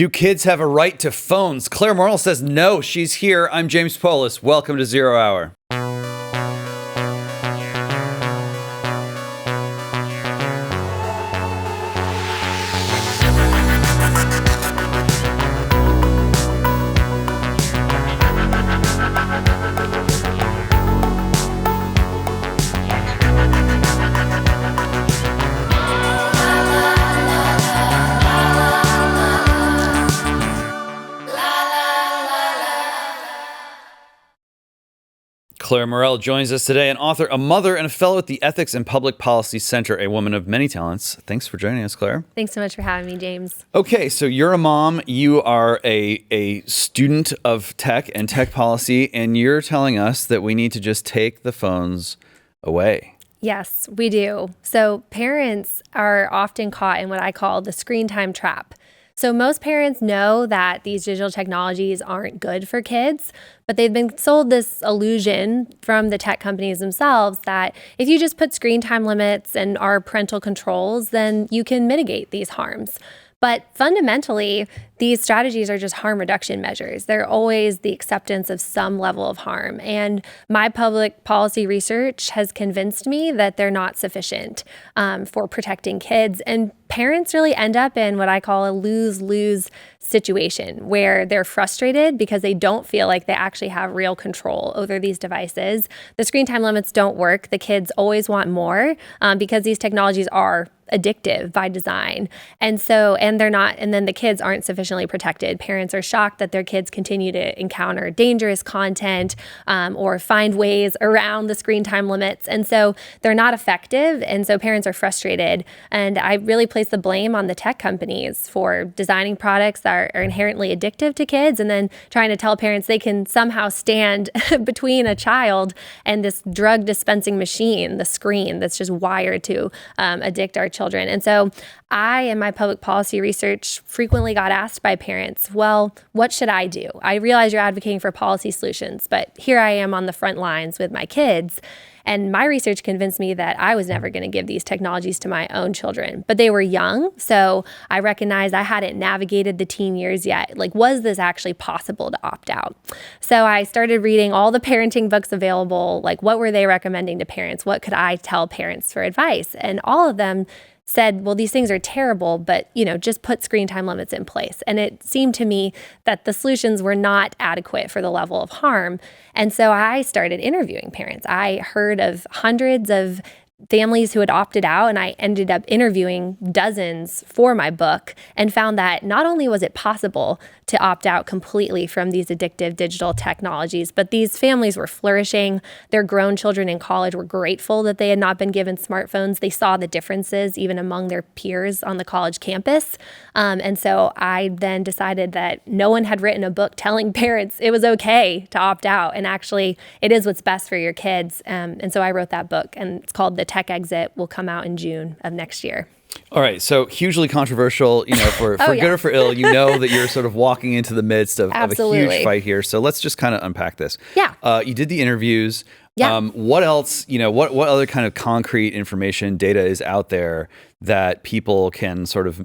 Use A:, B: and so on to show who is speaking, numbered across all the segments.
A: Do kids have a right to phones? Clare Morell says no. She's here. I'm James Polis. Welcome to Zero Hour. Clare Morell joins us today, an author, a mother, and a fellow at the Ethics and Public Policy Center, a woman of many talents. Thanks for joining us, Clare.
B: Thanks so much for having me, James.
A: Okay, so you're a mom, you are a student of tech and tech policy, and you're telling us that we need to just take the phones away.
B: Yes, we do. So parents are often caught in what I call the screen time trap. So most parents know that these digital technologies aren't good for kids, but they've been sold this illusion from the tech companies themselves that if you just put screen time limits and our parental controls, then you can mitigate these harms. But fundamentally, these strategies are just harm reduction measures. They're always the acceptance of some level of harm. And my public policy research has convinced me that they're not sufficient for protecting kids. And parents really end up in what I call a lose-lose situation where they're frustrated because they don't feel like they actually have real control over these devices. The screen time limits don't work. The kids always want more because these technologies are addictive by design. And then the kids aren't sufficiently protected. Parents are shocked that their kids continue to encounter dangerous content or find ways around the screen time limits. And so they're not effective. And so parents are frustrated. And I really place the blame on the tech companies for designing products that are inherently addictive to kids and then trying to tell parents they can somehow stand between a child and this drug dispensing machine, the screen that's just wired to addict our children. And so I, in my public policy research, frequently got asked by parents, well, what should I do? I realize you're advocating for policy solutions, but here I am on the front lines with my kids. And my research convinced me that I was never going to give these technologies to my own children, but they were young. So I recognized I hadn't navigated the teen years yet. Like, was this actually possible to opt out? So I started reading all the parenting books available. Like, what were they recommending to parents? What could I tell parents for advice? And all of them said, well, these things are terrible, but, just put screen time limits in place. And it seemed to me that the solutions were not adequate for the level of harm. And so I started interviewing parents. I heard of hundreds of families who had opted out, and I ended up interviewing dozens for my book and found that not only was it possible to opt out completely from these addictive digital technologies, but these families were flourishing. Their grown children in college were grateful that they had not been given smartphones. They saw the differences even among their peers on the college campus. And so I then decided that no one had written a book telling parents it was okay to opt out. And actually, it is what's best for your kids. And so I wrote that book, and it's called The Tech Exit. Will come out in June of next year.
A: All right, so hugely controversial, for good or for ill. You know that you're sort of walking into the midst of a huge fight here. So let's just kind of unpack this.
B: Yeah.
A: You did the interviews.
B: Yeah.
A: What else, what other kind of concrete information, data is out there that people can sort of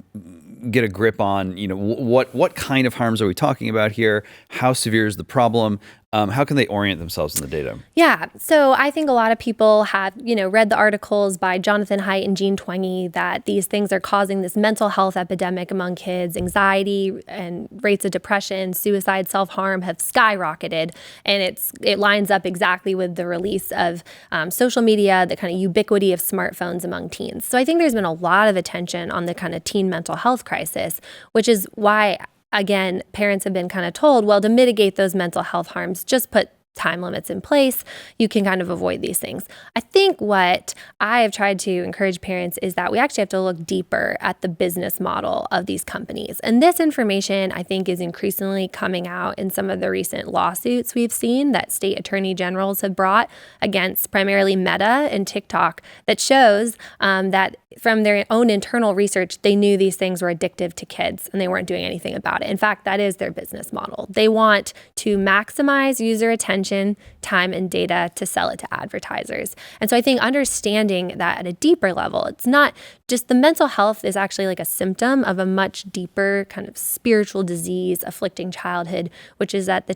A: get a grip on? What kind of harms are we talking about here? How severe is the problem? How can they orient themselves in the data?
B: Yeah. So I think a lot of people have, read the articles by Jonathan Haidt and Jean Twenge that these things are causing this mental health epidemic among kids. Anxiety and rates of depression, suicide, self-harm have skyrocketed. And it lines up exactly with the release of social media, the kind of ubiquity of smartphones among teens. So I think there's been a lot of attention on the kind of teen mental health crisis, which is why, again, parents have been kind of told, well, to mitigate those mental health harms, just put time limits in place. You can kind of avoid these things. I think what I have tried to encourage parents is that we actually have to look deeper at the business model of these companies. And this information, I think, is increasingly coming out in some of the recent lawsuits we've seen that state attorney generals have brought against primarily Meta and TikTok that shows that from their own internal research, they knew these things were addictive to kids and they weren't doing anything about it. In fact, that is their business model. They want to maximize user attention, time, and data to sell it to advertisers. And so I think understanding that at a deeper level, it's not just the mental health is actually like a symptom of a much deeper kind of spiritual disease afflicting childhood, which is that the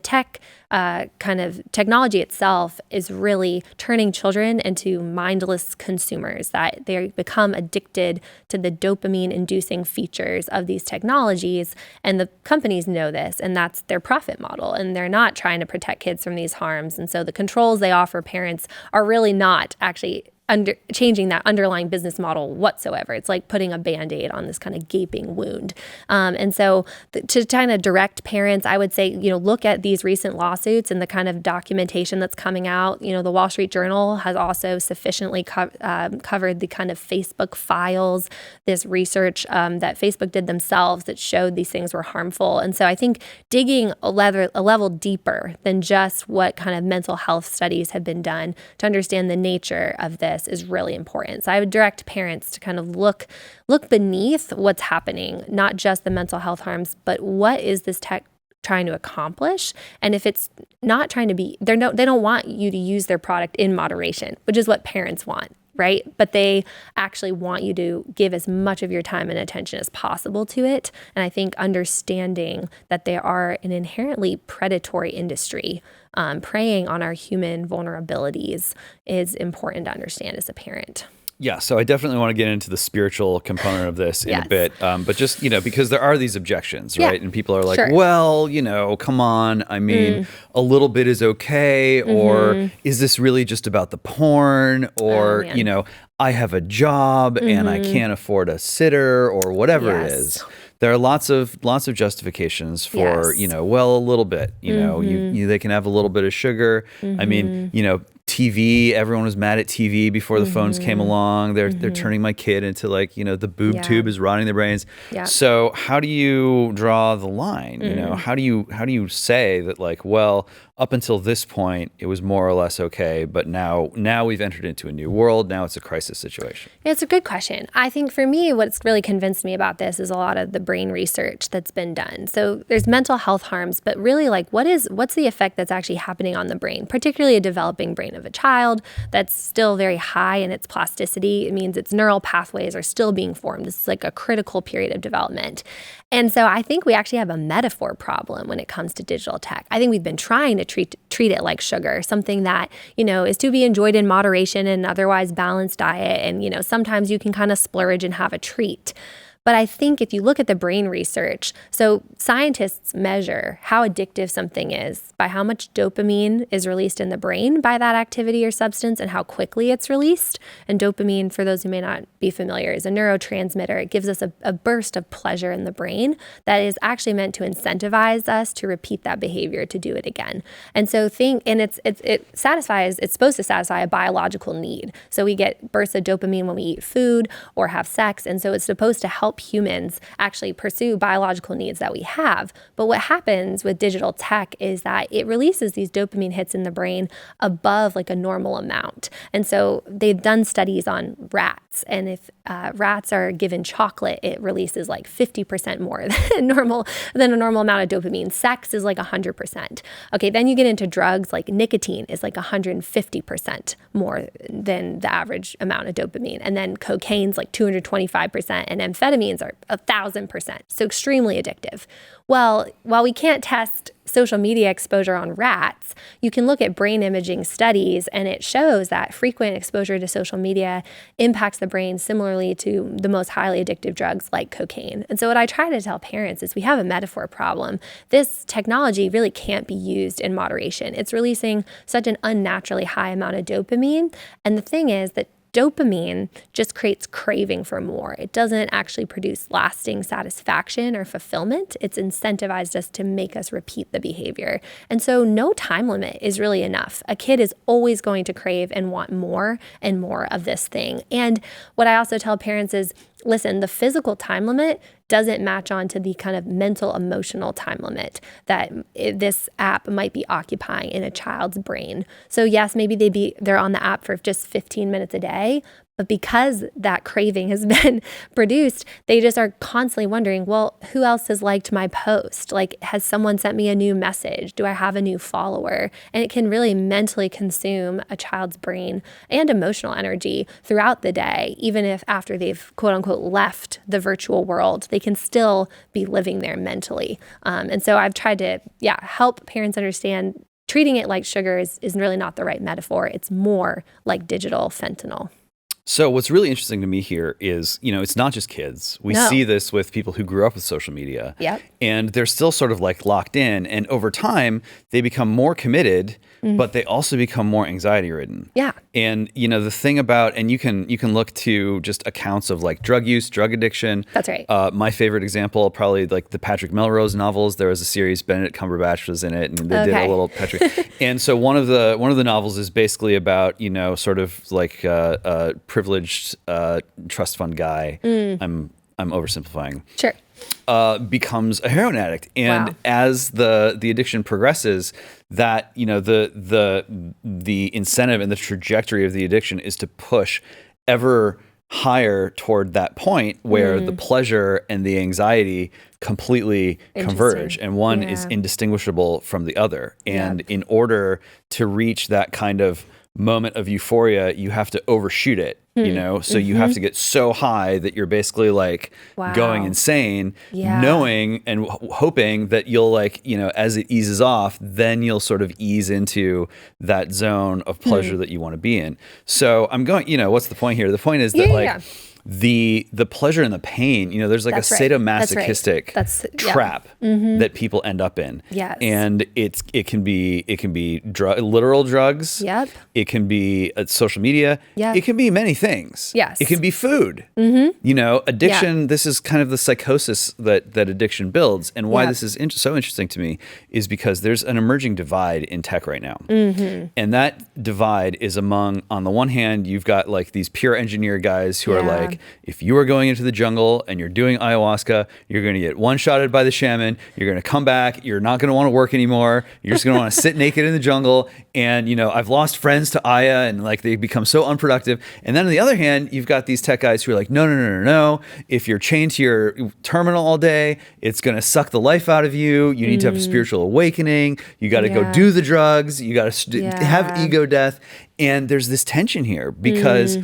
B: kind of technology itself is really turning children into mindless consumers, that they become addicted to the dopamine-inducing features of these technologies. And the companies know this, and that's their profit model. And they're not trying to protect kids from these harms. And so the controls they offer parents are really not actually changing that underlying business model whatsoever. It's like putting a Band-Aid on this kind of gaping wound. And so to kind of direct parents, I would say, look at these recent lawsuits and the kind of documentation that's coming out. The Wall Street Journal has also sufficiently covered the kind of Facebook files, this research that Facebook did themselves that showed these things were harmful. And so I think digging a level deeper than just what kind of mental health studies have been done to understand the nature of this is really important. So I would direct parents to kind of look beneath what's happening, not just the mental health harms, but what is this tech trying to accomplish? And if it's not trying to be, they don't want you to use their product in moderation, which is what parents want, right? But they actually want you to give as much of your time and attention as possible to it. And I think understanding that they are an inherently predatory industry, preying on our human vulnerabilities, is important to understand as a parent.
A: Yeah, so I definitely want to get into the spiritual component of this in a bit, but just, because there are these objections, right? And people are like, well, come on, I mean, a little bit is okay, or is this really just about the porn, or, I have a job and I can't afford a sitter, or whatever it is. There are lots of justifications for, well, a little bit, they can have a little bit of sugar. I mean, TV, everyone was mad at TV before the phones came along. They're turning my kid into the boob tube is rotting their brains. Yeah. So how do you draw the line? How do you say that well, up until this point, it was more or less okay, but now we've entered into a new world. Now it's a crisis situation.
B: It's a good question. I think for me, what's really convinced me about this is a lot of the brain research that's been done. So there's mental health harms, but really what's the effect that's actually happening on the brain, particularly a developing brain of a child that's still very high in its plasticity. It means its neural pathways are still being formed. This is like a critical period of development. And so I think we actually have a metaphor problem when it comes to digital tech. I think we've been trying to treat it like sugar, something that, is to be enjoyed in moderation and otherwise balanced diet. And, sometimes you can kind of splurge and have a treat. But I think if you look at the brain research, so scientists measure how addictive something is by how much dopamine is released in the brain by that activity or substance and how quickly it's released. And dopamine, for those who may not be familiar, is a neurotransmitter. It gives us a burst of pleasure in the brain that is actually meant to incentivize us to repeat that behavior, to do it again. And so it's supposed to satisfy a biological need. So we get bursts of dopamine when we eat food or have sex. And so it's supposed to help humans actually pursue biological needs that we have. But what happens with digital tech is that it releases these dopamine hits in the brain above a normal amount. And so they've done studies on rats. And if rats are given chocolate, it releases 50% more than a normal amount of dopamine. Sex is 100%. Okay, then you get into drugs like nicotine is 150% more than the average amount of dopamine. And then cocaine's 225%, and amphetamines are 1,000%. So extremely addictive. Well, while we can't test social media exposure on rats, you can look at brain imaging studies, and it shows that frequent exposure to social media impacts the brain similarly to the most highly addictive drugs like cocaine. And so what I try to tell parents is we have a metaphor problem. This technology really can't be used in moderation. It's releasing such an unnaturally high amount of dopamine. And the thing is that dopamine just creates craving for more. It doesn't actually produce lasting satisfaction or fulfillment. It's incentivized us to make us repeat the behavior. And so no time limit is really enough. A kid is always going to crave and want more and more of this thing. And what I also tell parents is, listen, the physical time limit doesn't match on to the kind of mental, emotional time limit that this app might be occupying in a child's brain. So yes, maybe they're on the app for just 15 minutes a day, But because that craving has been produced, they just are constantly wondering, well, who else has liked my post? Like, has someone sent me a new message? Do I have a new follower? And it can really mentally consume a child's brain and emotional energy throughout the day, even if after they've quote unquote left the virtual world, they can still be living there mentally. And so I've tried to, help parents understand treating it like sugar is really not the right metaphor. It's more like digital fentanyl.
A: So what's really interesting to me here is, it's not just kids. We see this with people who grew up with social media.
B: Yep.
A: And they're still sort of like locked in. And over time, they become more committed, but they also become more anxiety ridden.
B: Yeah.
A: And, the thing about, and you can look to just accounts of like drug use, drug addiction.
B: That's right.
A: My favorite example, probably like the Patrick Melrose novels. There was a series, Benedict Cumberbatch was in it, and they did a little Patrick. And so one of the novels is basically about, sort of like privileged trust fund guy. I'm oversimplifying.
B: Sure.
A: Becomes a heroin addict, and as the addiction progresses, that the incentive and the trajectory of the addiction is to push ever higher toward that point where the pleasure and the anxiety completely converge, and one is indistinguishable from the other. And in order to reach that kind of moment of euphoria, you have to overshoot it, so you have to get so high that you're basically like going insane, knowing and hoping that you'll as it eases off, then you'll sort of ease into that zone of pleasure that you want to be in. So I'm going, what's the point here? The point is that the pleasure and the pain, there's like
B: That's
A: a
B: right.
A: sadomasochistic trap that people end up in.
B: Yes.
A: And it can be literal drugs.
B: Yep.
A: It can be social media.
B: Yep.
A: It can be many things.
B: Yes.
A: It can be food. Addiction, this is kind of the psychosis that addiction builds. And why this is so interesting to me is because there's an emerging divide in tech right now. And that divide is among, on the one hand, you've got like these pure engineer guys who are like, if you are going into the jungle and you're doing ayahuasca, you're going to get one-shotted by the shaman. You're going to come back. You're not going to want to work anymore. You're just going to want to sit naked in the jungle. And, I've lost friends to Aya, and like they become so unproductive. And then on the other hand, you've got these tech guys who are like, no. If you're chained to your terminal all day, it's going to suck the life out of you. You need to have a spiritual awakening. You got to go do the drugs. You got to have ego death. And there's this tension here because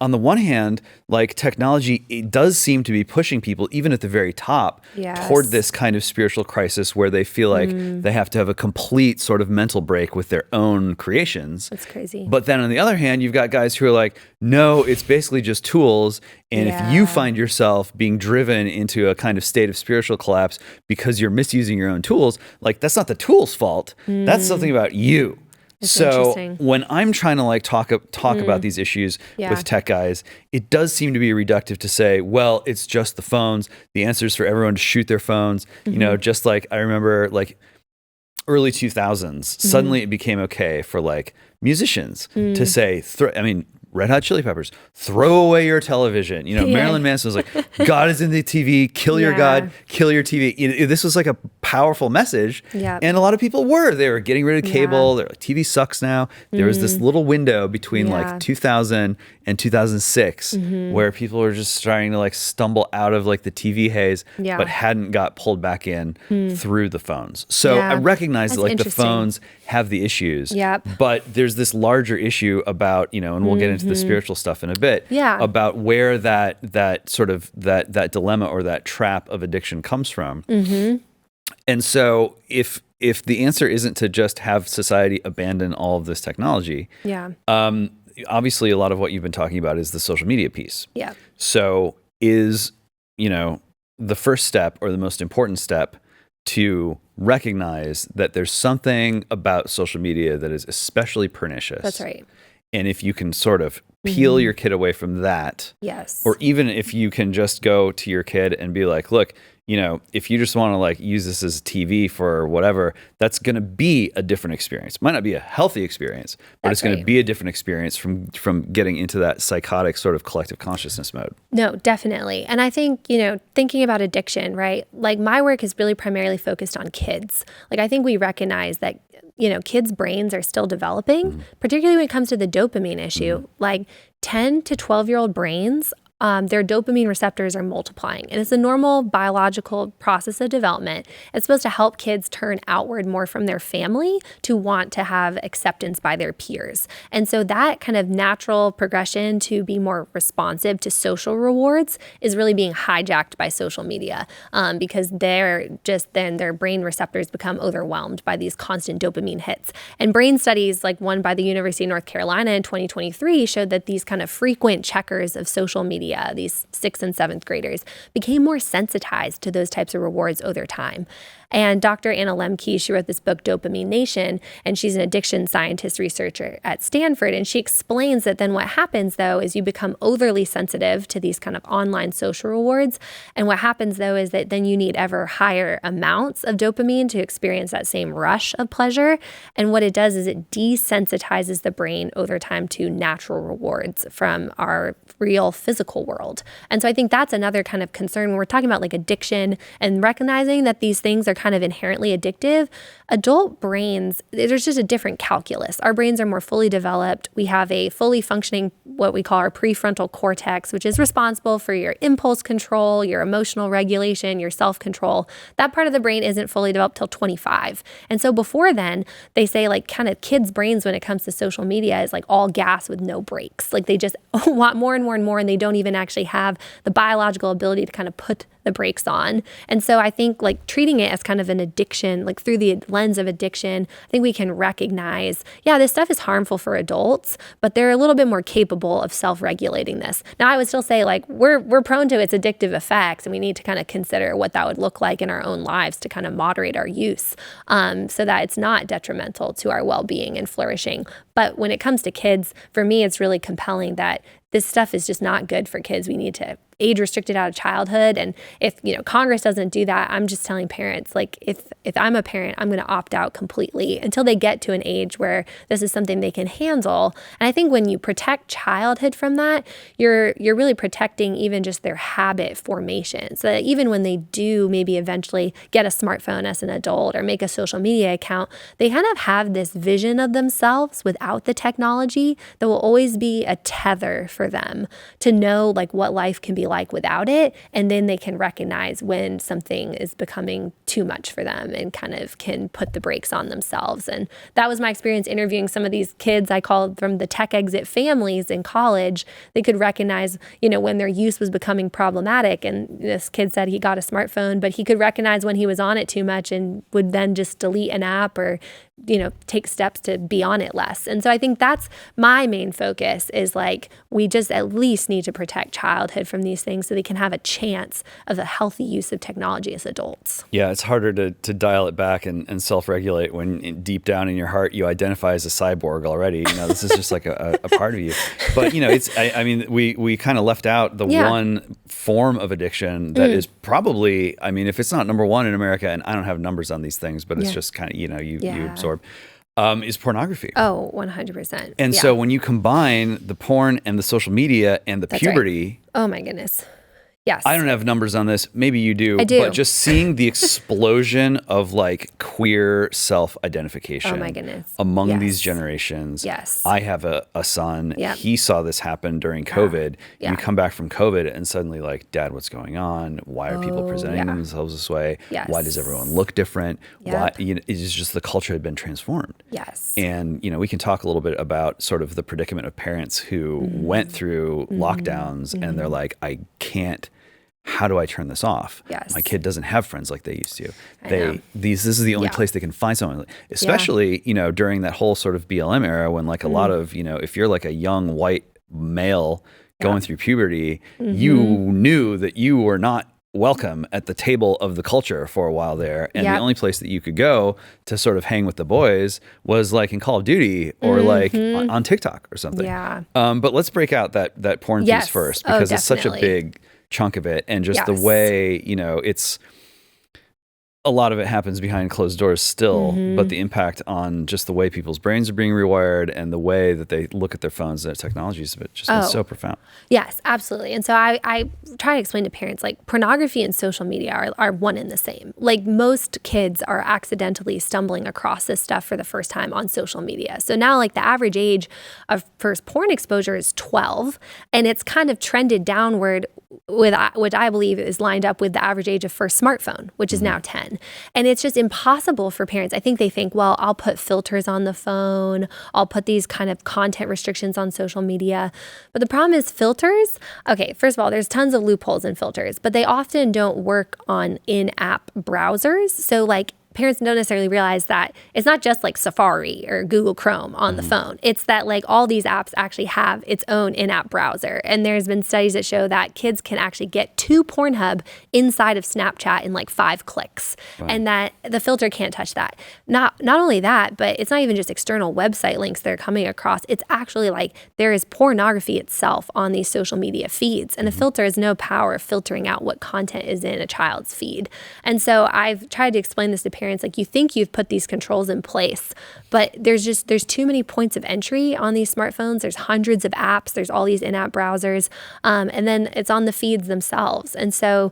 A: on the one hand, like technology, it does seem to be pushing people, even at the very top, toward this kind of spiritual crisis where they feel like they have to have a complete sort of mental break with their own creations.
B: That's crazy.
A: But then on the other hand, you've got guys who are like, no, it's basically just tools. And if you find yourself being driven into a kind of state of spiritual collapse because you're misusing your own tools, like that's not the tool's fault. That's something about you. So when I'm trying to like talk about these issues with tech guys, it does seem to be reductive to say, well, it's just the phones. The answer is for everyone to shoot their phones. Just like I remember like early 2000s, suddenly it became okay for like musicians to say, Red Hot Chili Peppers, throw away your television. Marilyn Manson was like, God is in the TV, kill your God, kill your TV. This was like a powerful message. And a lot of people they were getting rid of cable. They're like, TV sucks now. There was this little window between like 2000 and 2006 where people were just trying to like stumble out of like the TV haze, but hadn't got pulled back in through the phones. So I recognize that like the phones have the issues, but there's this larger issue about, and we'll get into the spiritual stuff in a bit, about where that sort of that dilemma or that trap of addiction comes from. And so if the answer isn't to just have society abandon all of this technology, obviously a lot of what you've been talking about is the social media piece. So is, the first step or the most important step to recognize that there's something about social media that is especially pernicious.
B: That's right.
A: And if you can sort of peel your kid away from that, or even if you can just go to your kid and be like, look, if you just want to like use this as a TV for whatever, that's going to be a different experience. It might not be a healthy experience, but it's going to be a different experience from getting into that psychotic sort of collective consciousness mode.
B: No, definitely. And I think, thinking about addiction, right? Like my work is really primarily focused on kids. Like I think we recognize that kids' brains are still developing, particularly when it comes to the dopamine issue. Like 10 to 12-year-old brains, their dopamine receptors are multiplying. And it's a normal biological process of development. It's supposed to help kids turn outward more from their family to want to have acceptance by their peers. And so that kind of natural progression to be more responsive to social rewards is really being hijacked by social media, because then their brain receptors become overwhelmed by these constant dopamine hits. And brain studies like one by the University of North Carolina in 2023 showed that these kind of frequent checkers of social media, these 6th and 7th graders, became more sensitized to those types of rewards over time. And Dr. Anna Lemke, she wrote this book, Dopamine Nation, and she's an addiction scientist researcher at Stanford. And she explains that then what happens, though, is you become overly sensitive to these kind of online social rewards. And what happens, though, is that then you need ever higher amounts of dopamine to experience that same rush of pleasure. And what it does is it desensitizes the brain over time to natural rewards from our real physical world. And so I think that's another kind of concern when we're talking about like addiction and recognizing that these things are kind of inherently addictive. Adult brains, there's just a different calculus. Our brains are more fully developed. We have a fully functioning, what we call our prefrontal cortex, which is responsible for your impulse control, your emotional regulation, your self-control. That part of the brain isn't fully developed till 25. And so before then, they say like kind of kids' brains when it comes to social media is like all gas with no brakes. Like they just want more and more and more, and they don't even actually have the biological ability to kind of put the brakes on. And so I think like treating it as kind of an addiction, like through the lens of addiction, I think we can recognize, yeah, this stuff is harmful for adults, but they're a little bit more capable of self-regulating this. Now, I would still say like we're prone to its addictive effects, and we need to kind of consider what that would look like in our own lives to kind of moderate our use, so that it's not detrimental to our well-being and flourishing. But when it comes to kids, for me, it's really compelling that this stuff is just not good for kids. We need to age restrict it out of childhood. And if, Congress doesn't do that, I'm just telling parents, like if I'm a parent, I'm going to opt out completely until they get to an age where this is something they can handle. And I think when you protect childhood from that, you're really protecting even just their habit formation. So that even when they do maybe eventually get a smartphone as an adult or make a social media account, they kind of have this vision of themselves without the technology that will always be a tether for them to know like what life can be like without it. And then they can recognize when something is becoming too much for them and kind of can put the brakes on themselves. And that was my experience interviewing some of these kids I called from the tech exit families in college. They could recognize, when their use was becoming problematic. And this kid said he got a smartphone, but he could recognize when he was on it too much and would then just delete an app or take steps to be on it less. And so I think that's my main focus is like, we just at least need to protect childhood from these things so they can have a chance of a healthy use of technology as adults.
A: Yeah, it's harder to dial it back and self-regulate when deep down in your heart you identify as a cyborg already. This is just like a part of you. But we kind of left out the one form of addiction that is probably, if it's not number one in America, and I don't have numbers on these things, but it's just kind of, you absorb, is pornography.
B: Oh, 100%.
A: And so when you combine the porn and the social media and the puberty.
B: Right. Oh my goodness. Yes.
A: I don't have numbers on this. Maybe you do.
B: I do.
A: But just seeing the explosion of like queer self-identification
B: oh my goodness.
A: among these generations.
B: Yes.
A: I have a son.
B: Yep.
A: He saw this happen during COVID.
B: Yeah.
A: You come back from COVID and suddenly like, Dad, what's going on? Why are people presenting themselves this way?
B: Yes.
A: Why does everyone look different?
B: Yep.
A: Why? It's just the culture had been transformed.
B: Yes.
A: And, we can talk a little bit about sort of the predicament of parents who went through lockdowns and they're like, I can't. How do I turn this off?
B: Yes.
A: My kid doesn't have friends like they used to.
B: This
A: is the only place they can find someone, especially, during that whole sort of BLM era when like a lot of, if you're like a young white male going through puberty, you knew that you were not welcome at the table of the culture for a while there. And the only place that you could go to sort of hang with the boys was like in Call of Duty or like on TikTok or something.
B: Yeah.
A: But let's break out that porn piece first because it's such a big chunk of it, and just the way it's a lot of it happens behind closed doors still, but
B: Mm-hmm.
A: the impact on just the way people's brains are being rewired and the way that they look at their phones and their technologies has just been so
B: Oh,
A: profound.
B: yes, absolutely. And so I try to explain to parents like pornography and social media are one and the same. Like most kids are accidentally stumbling across this stuff for the first time on social media. So now like the average age of first porn exposure is 12, and it's kind of trended downward with which I believe is lined up with the average age of first smartphone, which is now 10. And it's just impossible for parents. I think they think, well, I'll put filters on the phone, I'll put these kind of content restrictions on social media. But the problem is filters. Okay, first of all, there's tons of loopholes in filters, but they often don't work on in-app browsers. So like parents don't necessarily realize that it's not just like Safari or Google Chrome on the phone. It's that like all these apps actually have its own in-app browser. And there's been studies that show that kids can actually get to Pornhub inside of Snapchat in like 5 clicks. And that the filter can't touch that. Not only that, but it's not even just external website links they're coming across. It's actually like there is pornography itself on these social media feeds. And a filter has no power of filtering out what content is in a child's feed. And so I've tried to explain this to parents, like you think you've put these controls in place, but there's too many points of entry on these smartphones. There's hundreds of apps. There's all these in-app browsers. And then it's on the feeds themselves. And so,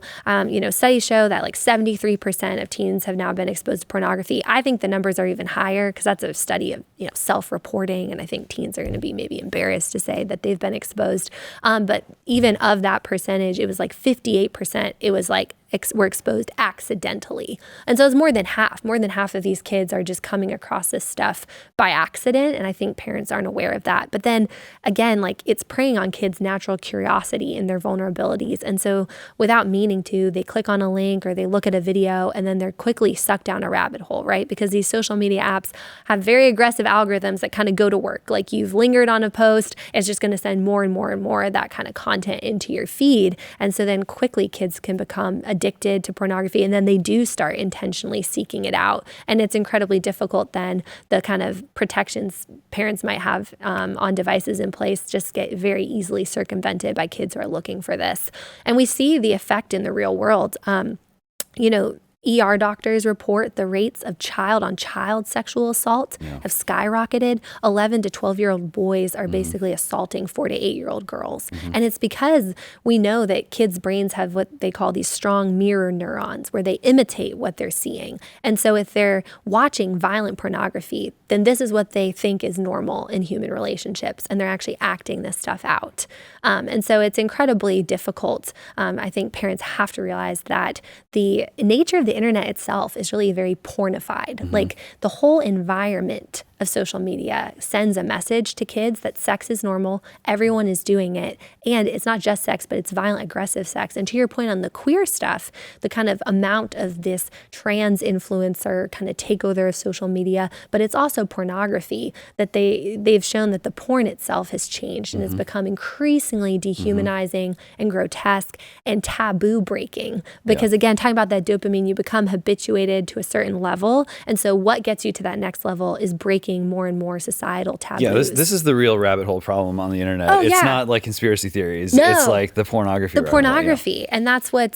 B: studies show that like 73% of teens have now been exposed to pornography. I think the numbers are even higher because that's a study of, self-reporting. And I think teens are going to be maybe embarrassed to say that they've been exposed. But even of that percentage, it was like 58%. It was like were exposed accidentally. And so it's more than half. More than half of these kids are just coming across this stuff by accident. And I think parents aren't aware of that. But then again, like it's preying on kids' natural curiosity and their vulnerabilities. And so without meaning to, they click on a link or they look at a video and then they're quickly sucked down a rabbit hole, right? Because these social media apps have very aggressive algorithms that kind of go to work. Like you've lingered on a post, it's just going to send more and more and more of that kind of content into your feed. And so then quickly kids can become addicted to pornography, and then they do start intentionally seeking it out. And it's incredibly difficult then. The kind of protections parents might have on devices in place just get very easily circumvented by kids who are looking for this. And we see the effect in the real world. ER doctors report the rates of child-on-child sexual assault have skyrocketed. 11 to 12-year-old boys are basically assaulting 4 to 8-year-old girls. And it's because we know that kids' brains have what they call these strong mirror neurons, where they imitate what they're seeing. And so if they're watching violent pornography, then this is what they think is normal in human relationships, and they're actually acting this stuff out. And so it's incredibly difficult. I think parents have to realize that the nature of the internet itself is really very pornified. Like the whole environment of social media sends a message to kids that sex is normal, everyone is doing it, and it's not just sex, but it's violent, aggressive sex. And to your point on the queer stuff, the kind of amount of this trans influencer kind of takeover of social media, but it's also pornography that they've shown that the porn itself has changed and has become increasingly dehumanizing and grotesque and taboo breaking. Because again, talking about that dopamine, you become habituated to a certain level, and so what gets you to that next level is breaking more and more societal taboos.
A: Yeah, this is the real rabbit hole problem on the internet.
B: Oh,
A: it's
B: yeah.
A: not like conspiracy theories.
B: No.
A: It's like the pornography.
B: The
A: rabbit hole,
B: pornography, and that's what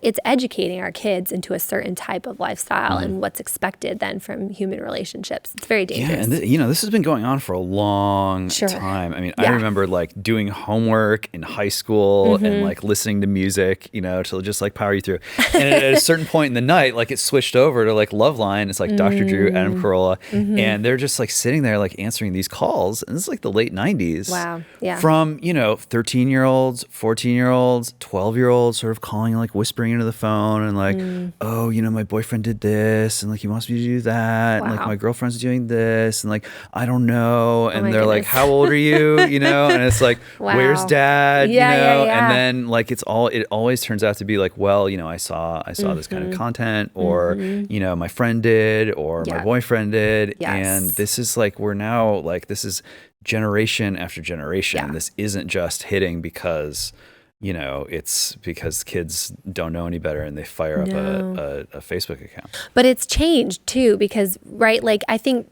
B: it's educating our kids into a certain type of lifestyle and what's expected then from human relationships. It's very dangerous.
A: Yeah, and this has been going on for a long time. I mean, I remember like doing homework in high school and like listening to music, to just like power you through. And at a certain point in the night, like it switched over to like Loveline. It's like Dr. Drew, Adam Carolla, and they're just like sitting there like answering these calls. And this is like the late 90s.
B: Wow. Yeah.
A: From, 13-year-olds, 14-year-olds, 12-year-olds sort of calling, like whispering into the phone and like, oh, my boyfriend did this and like he wants me to do that. And like my girlfriend's doing this and like, I don't know. And they're like, how old are you? And it's like, where's dad?
B: Yeah.
A: And then like it always turns out to be like, well, I saw this kind of content or, my friend did or my boyfriend did.
B: Yes.
A: And this is like, we're now like, this is generation after generation.
B: Yeah.
A: This isn't just hitting because, it's because kids don't know any better and they fire up a Facebook account.
B: But it's changed too because, right, like I think,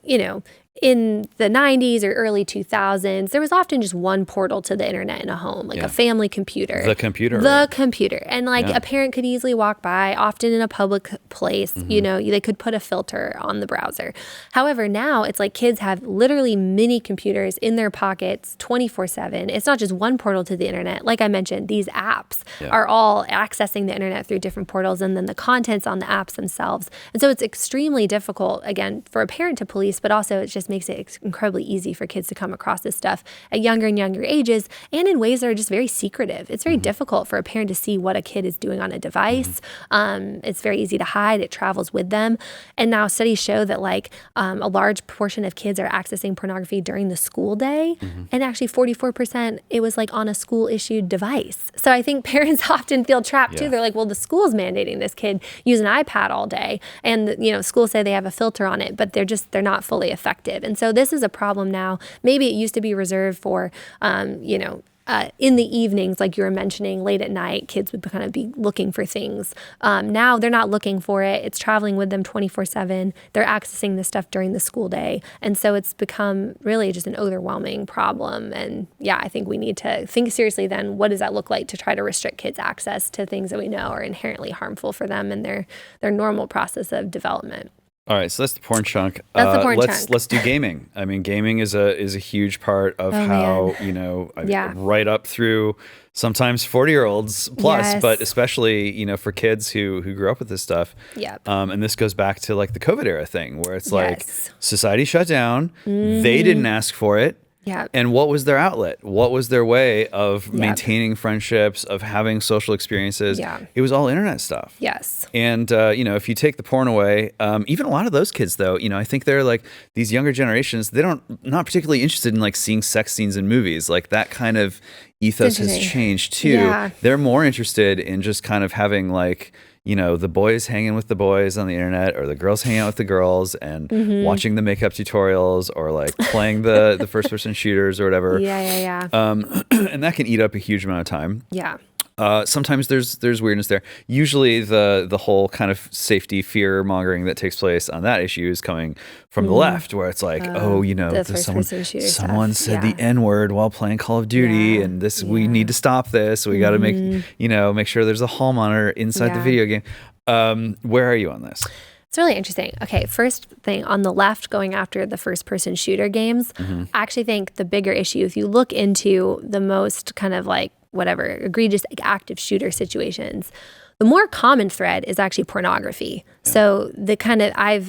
B: in the 90s or early 2000s, there was often just one portal to the internet in a home, like a family computer.
A: The computer.
B: The computer. And like a parent could easily walk by, often in a public place, you know, they could put a filter on the browser. However, now it's like kids have literally mini computers in their pockets 24/7. It's not just one portal to the internet. Like I mentioned, these apps are all accessing the internet through different portals, and then the content's on the apps themselves. And so it's extremely difficult, again, for a parent to police, but also it just makes it incredibly easy for kids to come across this stuff at younger and younger ages, and in ways that are just very secretive. It's very difficult for a parent to see what a kid is doing on a device. It's very easy to hide. It travels with them. And now studies show that like a large portion of kids are accessing pornography during the school day, and actually 44% it was like on a school issued device. So I think parents often feel trapped too. They're like, well, the school's mandating this kid use an iPad all day, and you know, schools say they have a filter on it, but they're not fully effective. And so this is a problem now. Maybe it used to be reserved for, in the evenings, like you were mentioning, late at night, kids would kind of be looking for things. Now they're not looking for it. It's traveling with them 24/7. They're accessing this stuff during the school day. And so it's become really just an overwhelming problem. And yeah, I think we need to think seriously then, what does that look like to try to restrict kids' access to things that we know are inherently harmful for them and their normal process of development.
A: All right, so that's the porn chunk.
B: That's the porn chunk.
A: Let's do gaming. I mean, gaming is a huge part of how, you know, right up through sometimes 40-year-olds plus, but especially, you know, for kids who grew up with this stuff. And this goes back to like the COVID era thing where it's like society shut down. They didn't ask for it. And what was their outlet? What was their way of maintaining friendships, of having social experiences? It was all internet stuff. And, you know, if you take the porn away, even a lot of those kids, though, you know, I think they're like these younger generations, not particularly interested in like seeing sex scenes in movies. Like that kind of ethos has changed too. They're more interested in just kind of having like, you know, the boys hanging with the boys on the internet or the girls hanging out with the girls and watching the makeup tutorials or like playing the first person shooters or whatever. And that can eat up a huge amount of time. Sometimes there's weirdness there. Usually the whole kind of safety fear mongering that takes place on that issue is coming from the left, where it's like, oh, you know, someone said the N-word while playing Call of Duty, and this we need to stop this. We got to make sure there's a hall monitor inside the video game. Where are you on this?
B: It's really interesting. Okay, first thing, on the left, going after the first-person shooter games, I actually think the bigger issue, if you look into the most kind of like whatever egregious like active shooter situations, the more common thread is actually pornography. So the kind of I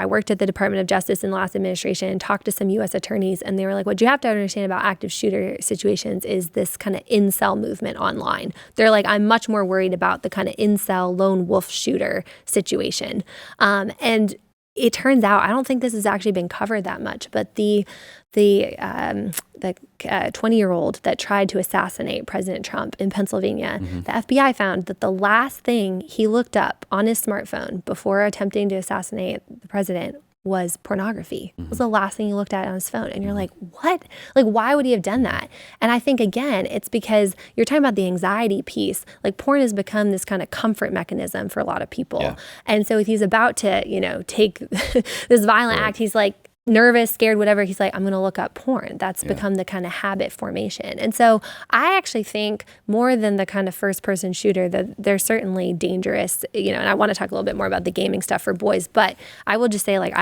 B: worked at the Department of Justice in the last administration and talked to some U.S. attorneys, and they were like, what you have to understand about active shooter situations is this kind of incel movement online. They're like, I'm much more worried about the kind of incel lone wolf shooter situation. And it turns out, I don't think this has actually been covered that much, but the 20-year-old that tried to assassinate President Trump in Pennsylvania, the FBI found that the last thing he looked up on his smartphone before attempting to assassinate the president was pornography. It was the last thing he looked at on his phone. And you're like, what? Like, why would he have done that? And I think, again, it's because you're talking about the anxiety piece. Like, porn has become this kind of comfort mechanism for a lot of people. And so if he's about to, you know, take this violent act, he's like, nervous, scared, whatever, he's like, I'm going to look up porn. That's become the kind of habit formation. And so I actually think more than the kind of first person shooter, that they're certainly dangerous, you know, and I want to talk a little bit more about the gaming stuff for boys, but I will just say, like,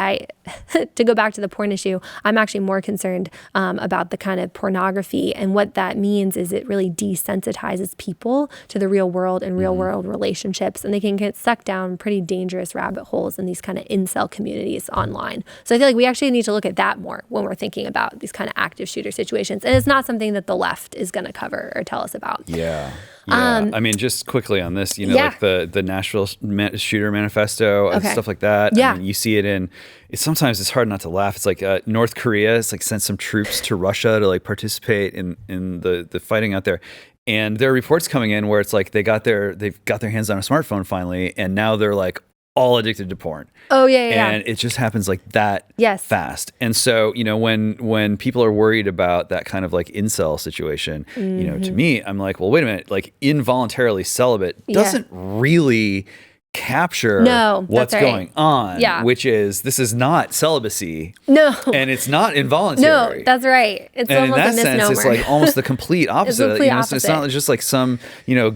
B: to go back to the porn issue, I'm actually more concerned about the kind of pornography, and what that means is it really desensitizes people to the real world and real world relationships, and they can get sucked down pretty dangerous rabbit holes in these kind of incel communities online. So I feel like we actually need to look at that more when we're thinking about these kind of active shooter situations. And it's not something that the left is going to cover or tell us about.
A: I mean, just quickly on this, you know, like the Nashville Shooter Manifesto and stuff like that. I mean, you see it sometimes it's hard not to laugh. It's like North Korea has like sent some troops to Russia to like participate in the fighting out there. And there are reports coming in where it's like they've got their hands on a smartphone finally, and now they're like all addicted to porn. And it just happens like that fast. And so, you know, when people are worried about that kind of like incel situation, you know, to me, I'm like, well, wait a minute, like involuntarily celibate doesn't really capture
B: No,
A: what's
B: that's right.
A: going on,
B: Yeah.
A: which is this is not celibacy.
B: No.
A: And it's not involuntary.
B: No, that's right. It's
A: And in
B: almost
A: that
B: a misnomer.
A: sense, it's like almost the complete opposite.
B: It's the complete
A: It's not
B: opposite.
A: just like some,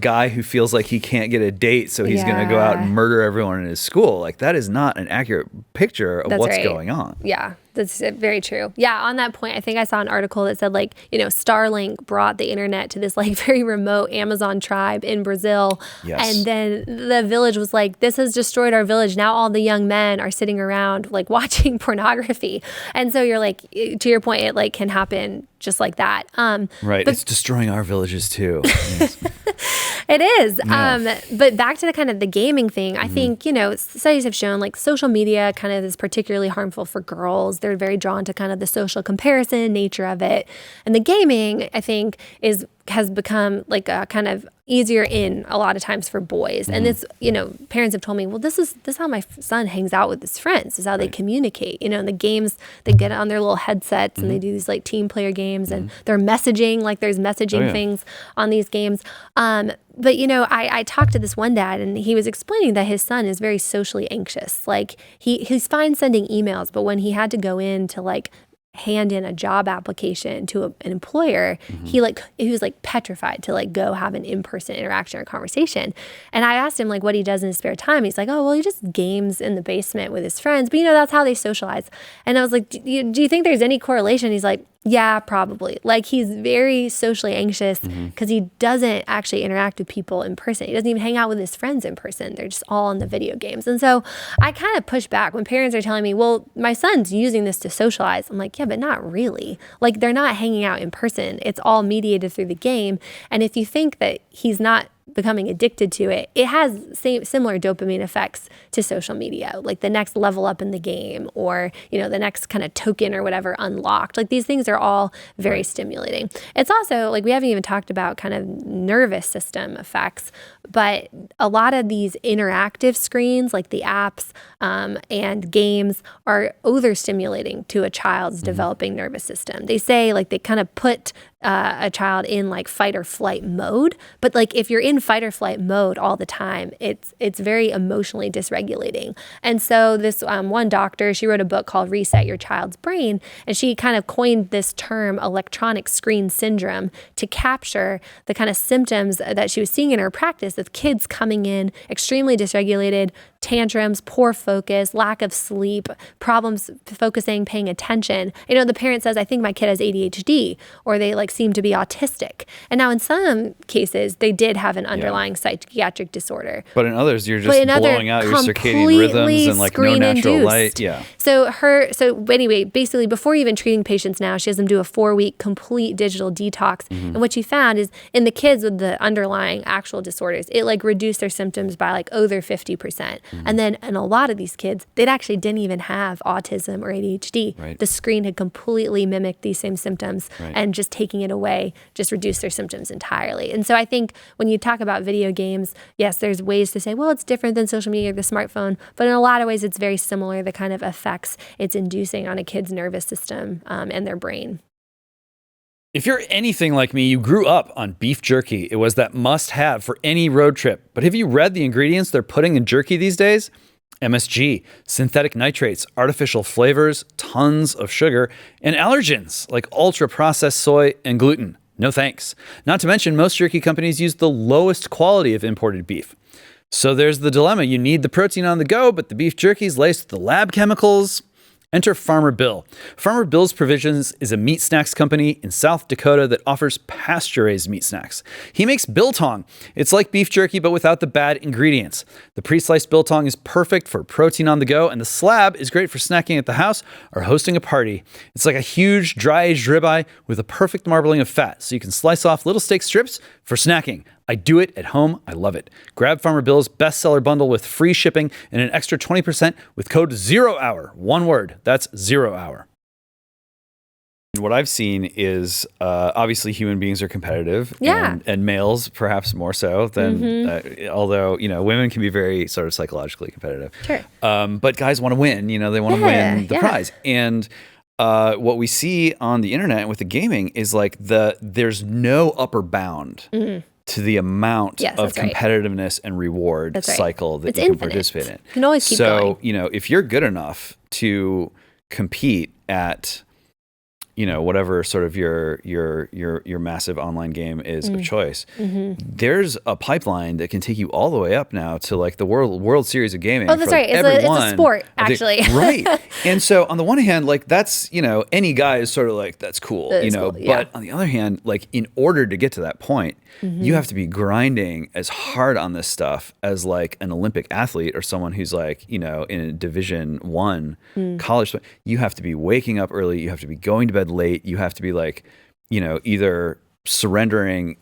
A: guy who feels like he can't get a date, so he's going to go out and murder everyone in his school. Like that is not an accurate picture of what's going on.
B: Yeah, that's very true. Yeah, on that point, I think I saw an article that said like, Starlink brought the internet to this like very remote Amazon tribe in Brazil.
A: Yes.
B: And then the village was like, this has destroyed our village. Now all the young men are sitting around like watching pornography. And so you're like, to your point, it like can happen just like that.
A: Right. It's destroying our villages too. Yes.
B: It is.
A: Yeah.
B: But back to the kind of the gaming thing, I think, studies have shown like social media kind of is particularly harmful for girls. They're very drawn to kind of the social comparison nature of it. And the gaming, I think, has become like a kind of easier in a lot of times for boys. And this, parents have told me, well, this is how my son hangs out with his friends. This is how they communicate. In the games, they get on their little headsets and they do these like team player games and they're messaging, like there's messaging things on these games. But, I talked to this one dad and he was explaining that his son is very socially anxious. Like he's fine sending emails, but when he had to go in to like hand in a job application to an employer, he was like petrified to like go have an in-person interaction or conversation. And I asked him like what he does in his spare time. He's like, oh, well, he just games in the basement with his friends. But that's how they socialize. And I was like, do you think there's any correlation? He's like, yeah, probably. Like he's very socially anxious because he doesn't actually interact with people in person. He doesn't even hang out with his friends in person. They're just all on the video games. And so I kind of push back when parents are telling me, well, my son's using this to socialize. I'm like, yeah, but not really. Like they're not hanging out in person. It's all mediated through the game. And if you think that he's not becoming addicted to it, it has similar dopamine effects to social media, like the next level up in the game or, the next kind of token or whatever unlocked. Like these things are all very stimulating. It's also like we haven't even talked about kind of nervous system effects, but a lot of these interactive screens like the apps and games are overstimulating to a child's developing nervous system. They say like they kind of put a child in like fight or flight mode, but like if you're in fight or flight mode all the time, it's very emotionally dysregulating. And so this one doctor, she wrote a book called Reset Your Child's Brain, and she kind of coined this term electronic screen syndrome to capture the kind of symptoms that she was seeing in her practice of kids coming in extremely dysregulated, tantrums, poor focus, lack of sleep, problems focusing, paying attention. The parent says, I think my kid has ADHD, or they like seem to be autistic. And now in some cases, they did have an underlying psychiatric disorder.
A: But in others, you're just blowing out your circadian rhythms and like no natural light. Yeah.
B: So anyway, basically before even treating patients now, she has them do a 4-week complete digital detox. And what she found is in the kids with the underlying actual disorders, it like reduced their symptoms by like over 50%. And then in a lot of these kids, they actually didn't even have autism or ADHD.
A: Right.
B: The screen had completely mimicked these same symptoms and just taking it away just reduced their symptoms entirely. And so I think when you talk about video games, yes, there's ways to say, well, it's different than social media or the smartphone, but in a lot of ways, it's very similar, the kind of effects it's inducing on a kid's nervous system and their brain.
A: If you're anything like me, you grew up on beef jerky. It was that must-have for any road trip. But have you read the ingredients they're putting in jerky these days? MSG, synthetic nitrates, artificial flavors, tons of sugar, and allergens like ultra-processed soy and gluten. No thanks. Not to mention, most jerky companies use the lowest quality of imported beef. So there's the dilemma. You need the protein on the go, but the beef jerky is laced with the lab chemicals. Enter Farmer Bill. Farmer Bill's Provisions is a meat snacks company in South Dakota that offers pasture-raised meat snacks. He makes biltong. It's like beef jerky, but without the bad ingredients. The pre-sliced biltong is perfect for protein on the go, and the slab is great for snacking at the house or hosting a party. It's like a huge, dry-aged ribeye with a perfect marbling of fat, so you can slice off little steak strips for snacking. I do it at home. I love it. Grab Farmer Bill's bestseller bundle with free shipping and an extra 20% with code ZEROHOUR. One word. That's 0 hour. What I've seen is obviously human beings are competitive, and males perhaps more so than, although, women can be very sort of psychologically competitive.
B: Sure.
A: But guys want to win, they want to win the prize. And what we see on the internet with the gaming is like there's no upper bound to the amount of
B: Yes, that's right.
A: competitiveness and reward
B: That's right.
A: cycle that
B: It's
A: you can
B: infinite.
A: participate in.
B: You can always keep going.
A: So, if you're good enough to compete at, whatever sort of your massive online game is of choice, there's a pipeline that can take you all the way up now to like the World Series of gaming.
B: Oh, that's
A: for
B: right. It's
A: everyone.
B: a sport, actually.
A: Right. And so on the one hand, like that's, any guy is sort of like, that's cool,
B: cool, yeah.
A: but on the other hand, like in order to get to that point, you have to be grinding as hard on this stuff as like an Olympic athlete or someone who's like, in a Division I college. You have to be waking up early. You have to be going to bed late. You have to be like, either surrendering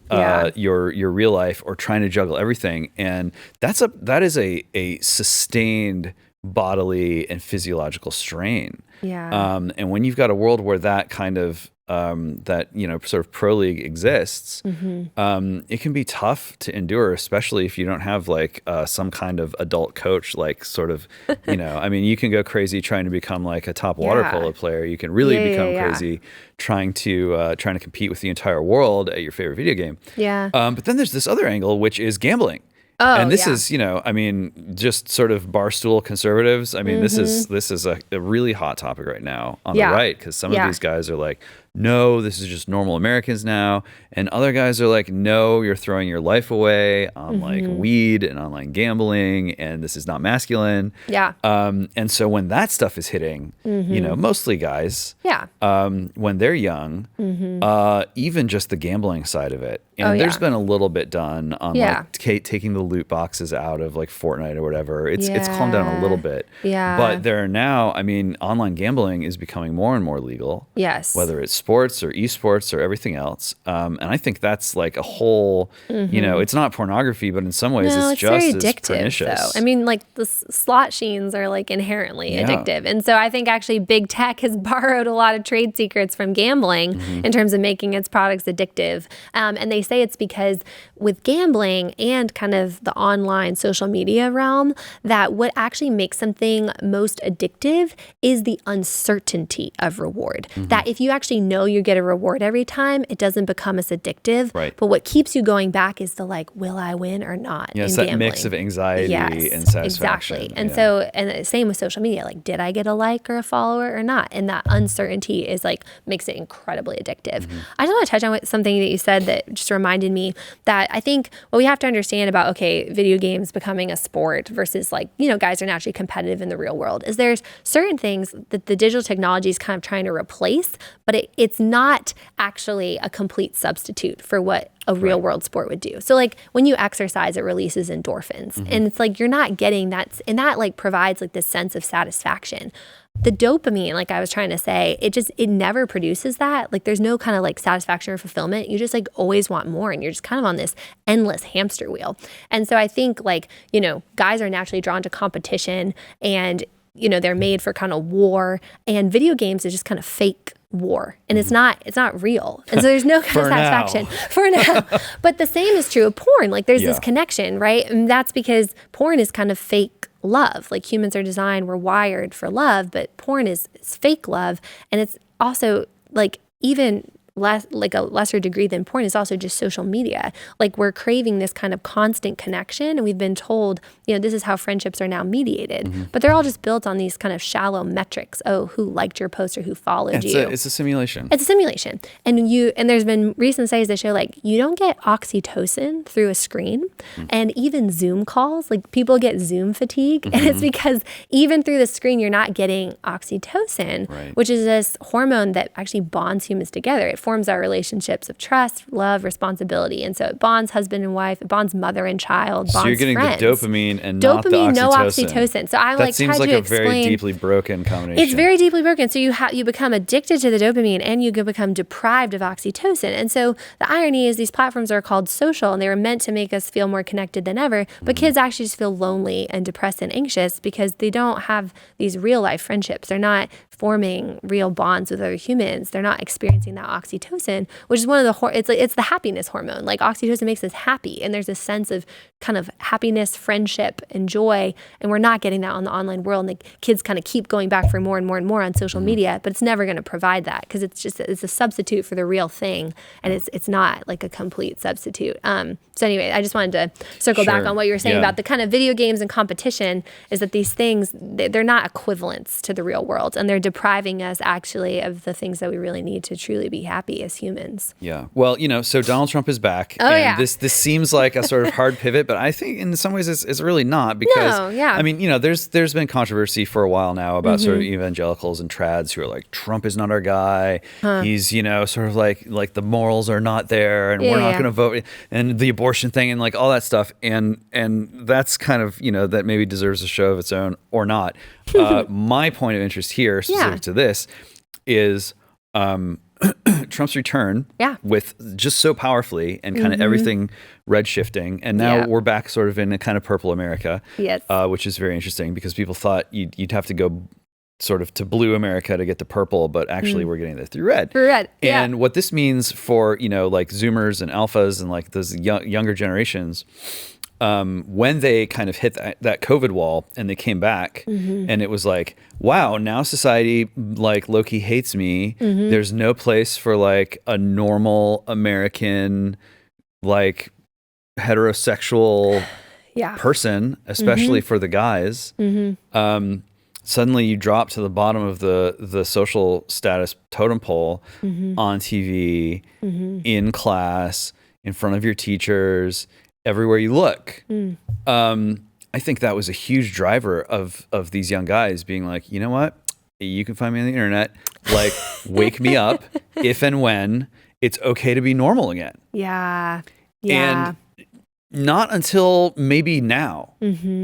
A: your real life or trying to juggle everything. And that is a sustained bodily and physiological strain.
B: Yeah.
A: And when you've got a world where that kind of sort of pro league exists, it can be tough to endure, especially if you don't have like some kind of adult coach, like sort of, I mean, you can go crazy trying to become like a top water polo player. You can really become crazy trying to compete with the entire world at your favorite video game.
B: Yeah.
A: But then there's this other angle, which is gambling.
B: Oh,
A: and this is, I mean, just sort of barstool conservatives. I mean, this is a really hot topic right now on the right, because some of these guys are like, no, this is just normal Americans now. And other guys are like, no, you're throwing your life away on like weed and online gambling, and this is not masculine.
B: Yeah.
A: And so when that stuff is hitting, mostly guys, when they're young, even just the gambling side of it. And there's been a little bit done on like taking the loot boxes out of like Fortnite or whatever. It's calmed down a little bit.
B: Yeah.
A: But there are now, I mean, online gambling is becoming more and more legal.
B: Yes.
A: Whether it's sports or esports or everything else. And I think that's like a whole, it's not pornography, but in some ways it's just
B: very
A: as
B: addictive,
A: pernicious.
B: though. I mean, like the slot machines are like inherently addictive. And so I think actually big tech has borrowed a lot of trade secrets from gambling in terms of making its products addictive. And they say it's because with gambling and kind of the online social media realm, that what actually makes something most addictive is the uncertainty of reward. That if you actually know you get a reward every time, it doesn't become as addictive.
A: Right.
B: But what keeps you going back is the like, will I win or not?
A: It's
B: in
A: that
B: gambling.
A: mix of anxiety and satisfaction.
B: Exactly. And so, and the same with social media, like, did I get a like or a follower or not? And that uncertainty is like, makes it incredibly addictive. I just want to touch on something that you said that just reminded me that I think what we have to understand about, okay, video games becoming a sport versus like, guys are naturally competitive in the real world, is there's certain things that the digital technology is kind of trying to replace, but it's not actually a complete substitute for what a real world sport would do. So like when you exercise, it releases endorphins and it's like, you're not getting that. And that like provides like this sense of satisfaction. The dopamine, like I was trying to say, it never produces that. Like there's no kind of like satisfaction or fulfillment. You just like always want more. And you're just kind of on this endless hamster wheel. And so I think like, guys are naturally drawn to competition and, they're made for kind of war, and video games is just kind of fake war, and it's not real, and so there's no kind of satisfaction for now. But the same is true of porn. Like there's this connection, right? And that's because porn is kind of fake love. Like humans are designed, we're wired for love, but porn is fake love, and it's also like even less, like a lesser degree than porn, is also just social media. Like we're craving this kind of constant connection, and we've been told, this is how friendships are now mediated, but they're all just built on these kind of shallow metrics. Oh, who liked your post or who followed you?
A: It's a simulation.
B: It's a simulation. And there's been recent studies that show like you don't get oxytocin through a screen, and even Zoom calls, like people get Zoom fatigue, and it's because even through the screen you're not getting oxytocin, which is this hormone that actually bonds humans together. It forms our relationships of trust, love, responsibility. And so it bonds husband and wife, it bonds mother and child, bonds
A: So you're getting
B: friends.
A: the dopamine and not the oxytocin.
B: No oxytocin. So I
A: that seems like a very deeply broken combination.
B: It's very deeply broken. So you become addicted to the dopamine and you can become deprived of oxytocin. And so the irony is these platforms are called social and they were meant to make us feel more connected than ever. But kids actually just feel lonely and depressed and anxious because they don't have these real life friendships. They're not forming real bonds with other humans. They're not experiencing that oxytocin, which is one of the it's the happiness hormone. Like oxytocin makes us happy, and there's a sense of kind of happiness, friendship, and joy, and we're not getting that on the online world. And the kids kind of keep going back for more and more and more on social media, but it's never going to provide that because it's a substitute for the real thing, and it's not like a complete substitute. So anyway, I just wanted to circle back on what you were saying about the kind of video games and competition, is that these things, they're not equivalents to the real world, and they're depriving us actually of the things that we really need to truly be happy as humans.
A: Yeah. Well, so Donald Trump is back.
B: Oh,
A: and
B: yeah.
A: This seems like a sort of hard pivot, but I think in some ways it's really not, because I mean, there's been controversy for a while now about sort of evangelicals and trads who are like, Trump is not our guy. He's, sort of like the morals are not there, and we're not going to vote, and the abortion thing and like all that stuff. And that's kind of, that maybe deserves a show of its own or not. My point of interest here, specific to this, is Trump's return with just so powerfully and kind of everything red shifting. And now we're back sort of in a kind of purple America, which is very interesting, because people thought you'd have to go sort of to blue America to get to purple, but actually we're getting there through red. And what this means for, like Zoomers and alphas and like those younger generations, when they kind of hit that COVID wall and they came back and it was like, wow, now society like low-key hates me. There's no place for like a normal American, like heterosexual person, especially for the guys. Suddenly you drop to the bottom of the social status totem pole on TV, in class, in front of your teachers, everywhere you look. I think that was a huge driver of these young guys being like, you know what? You can find me on the internet. Like, wake me up if and when it's okay to be normal again. And not until maybe now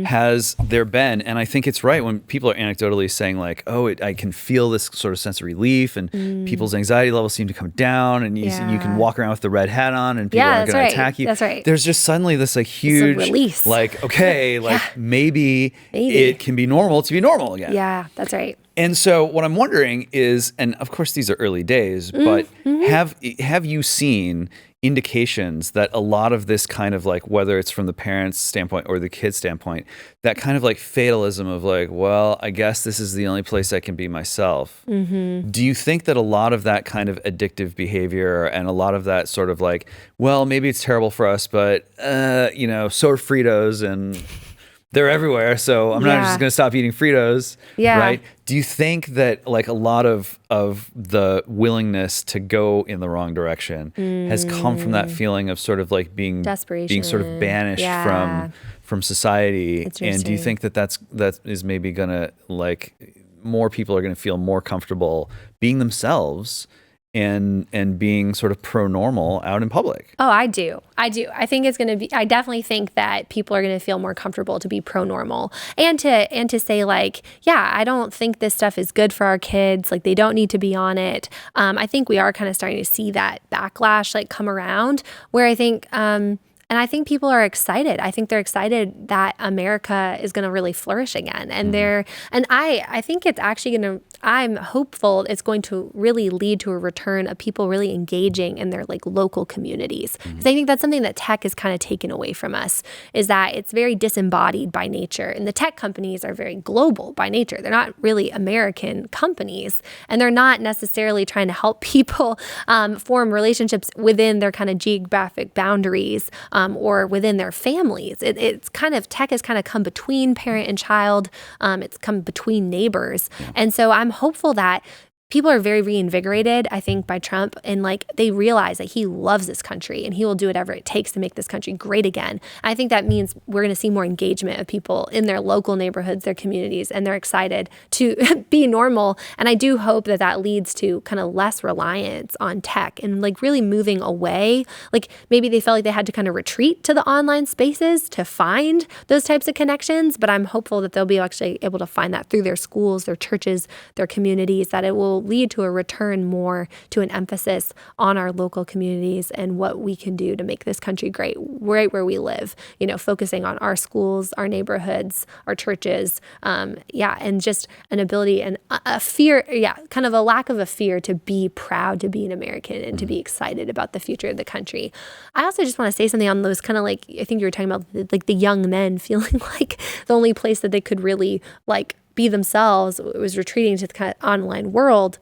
A: has there been, and I think it's right when people are anecdotally saying like, oh, I can feel this sort of sense of relief, and people's anxiety levels seem to come down, and you can walk around with the red hat on and people aren't going to attack you.
B: That's right.
A: There's just suddenly this like huge
B: release.
A: Like, okay, like maybe it can be normal to be normal again.
B: Yeah, that's right.
A: And so what I'm wondering is, and of course these are early days, but have you seen indications that a lot of this kind of like, whether it's from the parents' standpoint or the kid's standpoint, that kind of like fatalism of like, well, I guess this is the only place I can be myself. Do you think that a lot of that kind of addictive behavior and a lot of that sort of like, well, maybe it's terrible for us, but so are Fritos and they're everywhere, so I'm not just going to stop eating Fritos, right? Do you think that like a lot of the willingness to go in the wrong direction has come from that feeling of sort of like being sort of banished from society? And do you think that is maybe going to like more people are going to feel more comfortable being themselves and being sort of pro-normal out in public?
B: Oh, I do. I think it's going to be, I definitely think that people are going to feel more comfortable to be pro-normal and to say like, yeah, I don't think this stuff is good for our kids. Like they don't need to be on it. I think we are kind of starting to see that backlash like come around where I think, and I think people are excited. I think they're excited that America is going to really flourish again. And I think it's actually going to, I'm hopeful it's going to really lead to a return of people really engaging in their like local communities. Because I think that's something that tech has kind of taken away from us, is that it's very disembodied by nature. And the tech companies are very global by nature. They're not really American companies, and they're not necessarily trying to help people form relationships within their kind of geographic boundaries. Or within their families. It's kind of, tech has kind of come between parent and child. It's come between neighbors. And so I'm hopeful that people are very reinvigorated, I think, by Trump, and like they realize that he loves this country and he will do whatever it takes to make this country great again. I think that means we're going to see more engagement of people in their local neighborhoods, their communities, and they're excited to be normal. And I do hope that that leads to kind of less reliance on tech and like really moving away. Like maybe they felt like they had to kind of retreat to the online spaces to find those types of connections, but I'm hopeful that they'll be actually able to find that through their schools, their churches, their communities, that it will will lead to a return more to an emphasis on our local communities and what we can do to make this country great right where we live, focusing on our schools, our neighborhoods, our churches, and just an ability and a fear, kind of a lack of a fear to be proud to be an American and to be excited about the future of the country. I also just want to say something on those kind of like, I think you were talking about like the young men feeling like the only place that they could really like be themselves was retreating to the kind of online world.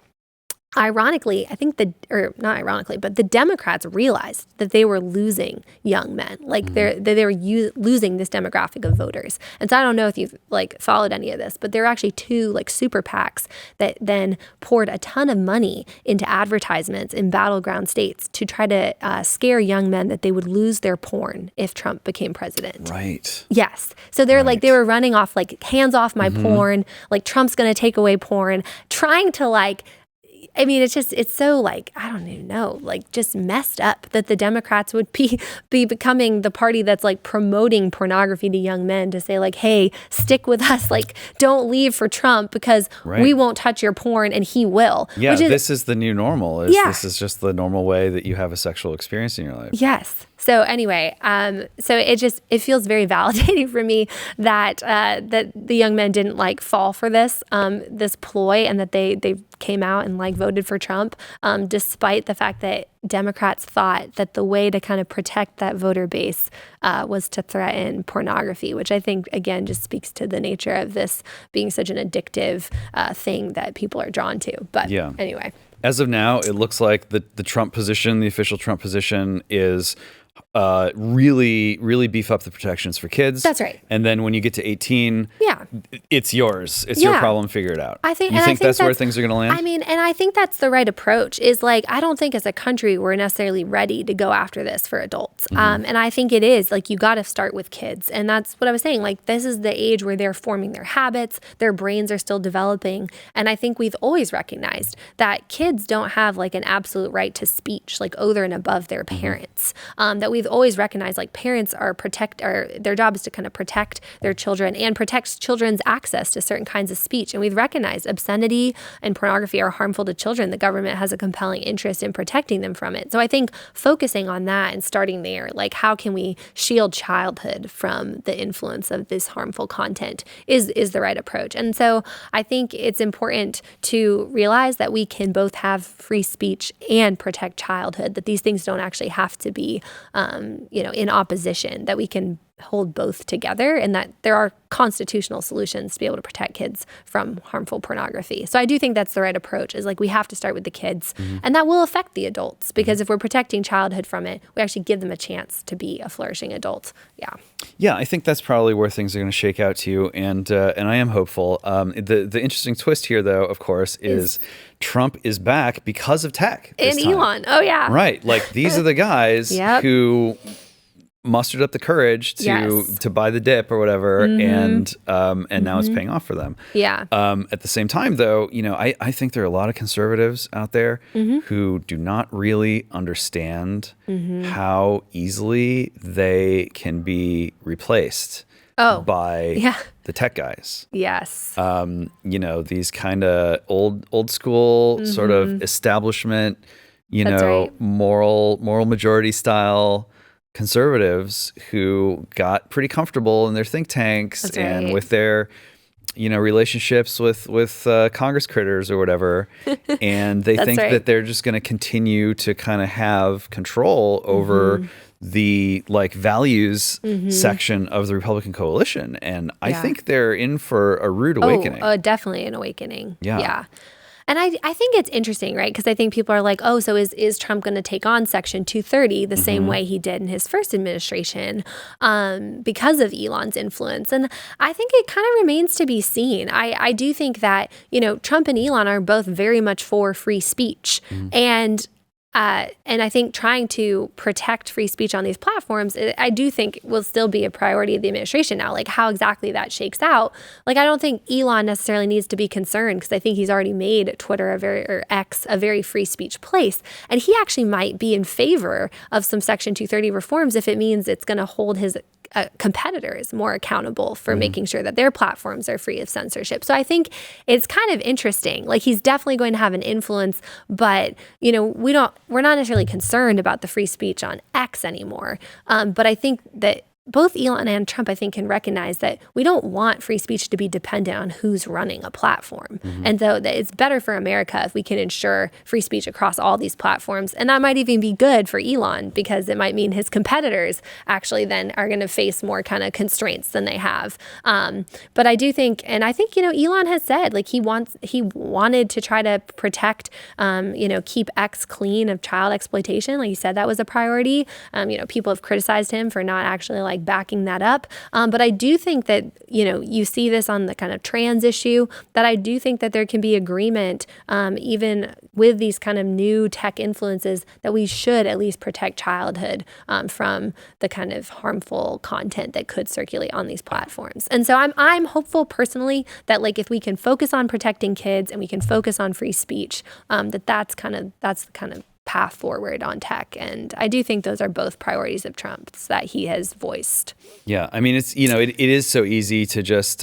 B: Ironically, I think not ironically, but the Democrats realized that they were losing young men. Like they were losing this demographic of voters. And so I don't know if you've like followed any of this, but there were actually 2 like super PACs that then poured a ton of money into advertisements in battleground states to try to scare young men that they would lose their porn if Trump became president.
A: Right.
B: Yes. So they're like, they were running off like, hands off my porn, like Trump's going to take away porn, trying to like, I mean, it's so like, I don't even know, like just messed up that the Democrats would be becoming the party that's like promoting pornography to young men to say like, hey, stick with us. Like, don't leave for Trump because we won't touch your porn and he will.
A: Yeah, this is the new normal. This is just the normal way that you have a sexual experience in your life.
B: Yes. So anyway, so it feels very validating for me that that the young men didn't like fall for this ploy and that they came out and like voted for Trump, despite the fact that Democrats thought that the way to kind of protect that voter base was to threaten pornography, which I think again just speaks to the nature of this being such an addictive thing that people are drawn to. But anyway.
A: As of now, it looks like the Trump position, the official Trump position, is really beef up the protections for kids.
B: That's right.
A: And then when you get to 18, it's yours. It's your problem. Figure it out.
B: I think
A: that's where things are going to land?
B: I mean, and I think that's the right approach is like, I don't think as a country we're necessarily ready to go after this for adults. And I think it is like, you got to start with kids. And that's what I was saying. Like, this is the age where they're forming their habits. Their brains are still developing. And I think we've always recognized that kids don't have like an absolute right to speech, like over and above their parents. That we've always recognized like parents their job is to kind of protect their children and protect children's access to certain kinds of speech. And we've recognized obscenity and pornography are harmful to children. The government has a compelling interest in protecting them from it. So I think focusing on that and starting there, like how can we shield childhood from the influence of this harmful content is the right approach. And so I think it's important to realize that we can both have free speech and protect childhood, that these things don't actually have to be in opposition, that we can hold both together and that there are constitutional solutions to be able to protect kids from harmful pornography. So I do think that's the right approach, is like we have to start with the kids and that will affect the adults, because if we're protecting childhood from it, we actually give them a chance to be a flourishing adult. Yeah,
A: I think that's probably where things are going to shake out to, and I am hopeful. The interesting twist here, though, of course, is Trump is back because of tech this
B: and
A: time.
B: Elon. Oh yeah,
A: right. Like these are the guys who mustered up the courage to buy the dip or whatever, and now it's paying off for them.
B: Yeah.
A: At the same time, though, I think there are a lot of conservatives out there who do not really understand how easly they can be replaced by the tech guys.
B: Yes.
A: These kind of old school sort of establishment, moral majority style conservatives who got pretty comfortable in their think tanks and with their relationships with Congress critters or whatever, and they think that they're just going to continue to kind of have control over the like values section of the Republican coalition, and I think they're in for a rude awakening.
B: Definitely an awakening.
A: Yeah.
B: And I think it's interesting, right? Because I think people are like, oh, so is Trump going to take on Section 230 the same way he did in his first administration because of Elon's influence? And I think it kind of remains to be seen. I do think that, Trump and Elon are both very much for free speech. And I think trying to protect free speech on these platforms, I do think will still be a priority of the administration now. Like how exactly that shakes out. Like I don't think Elon necessarily needs to be concerned, because I think he's already made Twitter or X a very free speech place. And he actually might be in favor of some Section 230 reforms if it means it's going to hold his competitors more accountable for making sure that their platforms are free of censorship. So I think it's kind of interesting. Like, he's definitely going to have an influence, but we're not necessarily concerned about the free speech on X anymore. But I think that both Elon and Trump, I think, can recognize that we don't want free speech to be dependent on who's running a platform. And so that it's better for America if we can ensure free speech across all these platforms. And that might even be good for Elon, because it might mean his competitors actually then are going to face more kind of constraints than they have. But I do think, and I think, Elon has said, like, he wanted to try to protect, keep X clean of child exploitation. Like you said, that was a priority. People have criticized him for not actually backing that up. But I do think that, you see this on the kind of trans issue, that I do think that there can be agreement, even with these kind of new tech influences, that we should at least protect childhood from the kind of harmful content that could circulate on these platforms. And so I'm hopeful personally that, like, if we can focus on protecting kids and we can focus on free speech, that's the kind of path forward on tech. And I do think those are both priorities of Trump's that he has voiced.
A: Yeah, I mean, it's it is so easy to just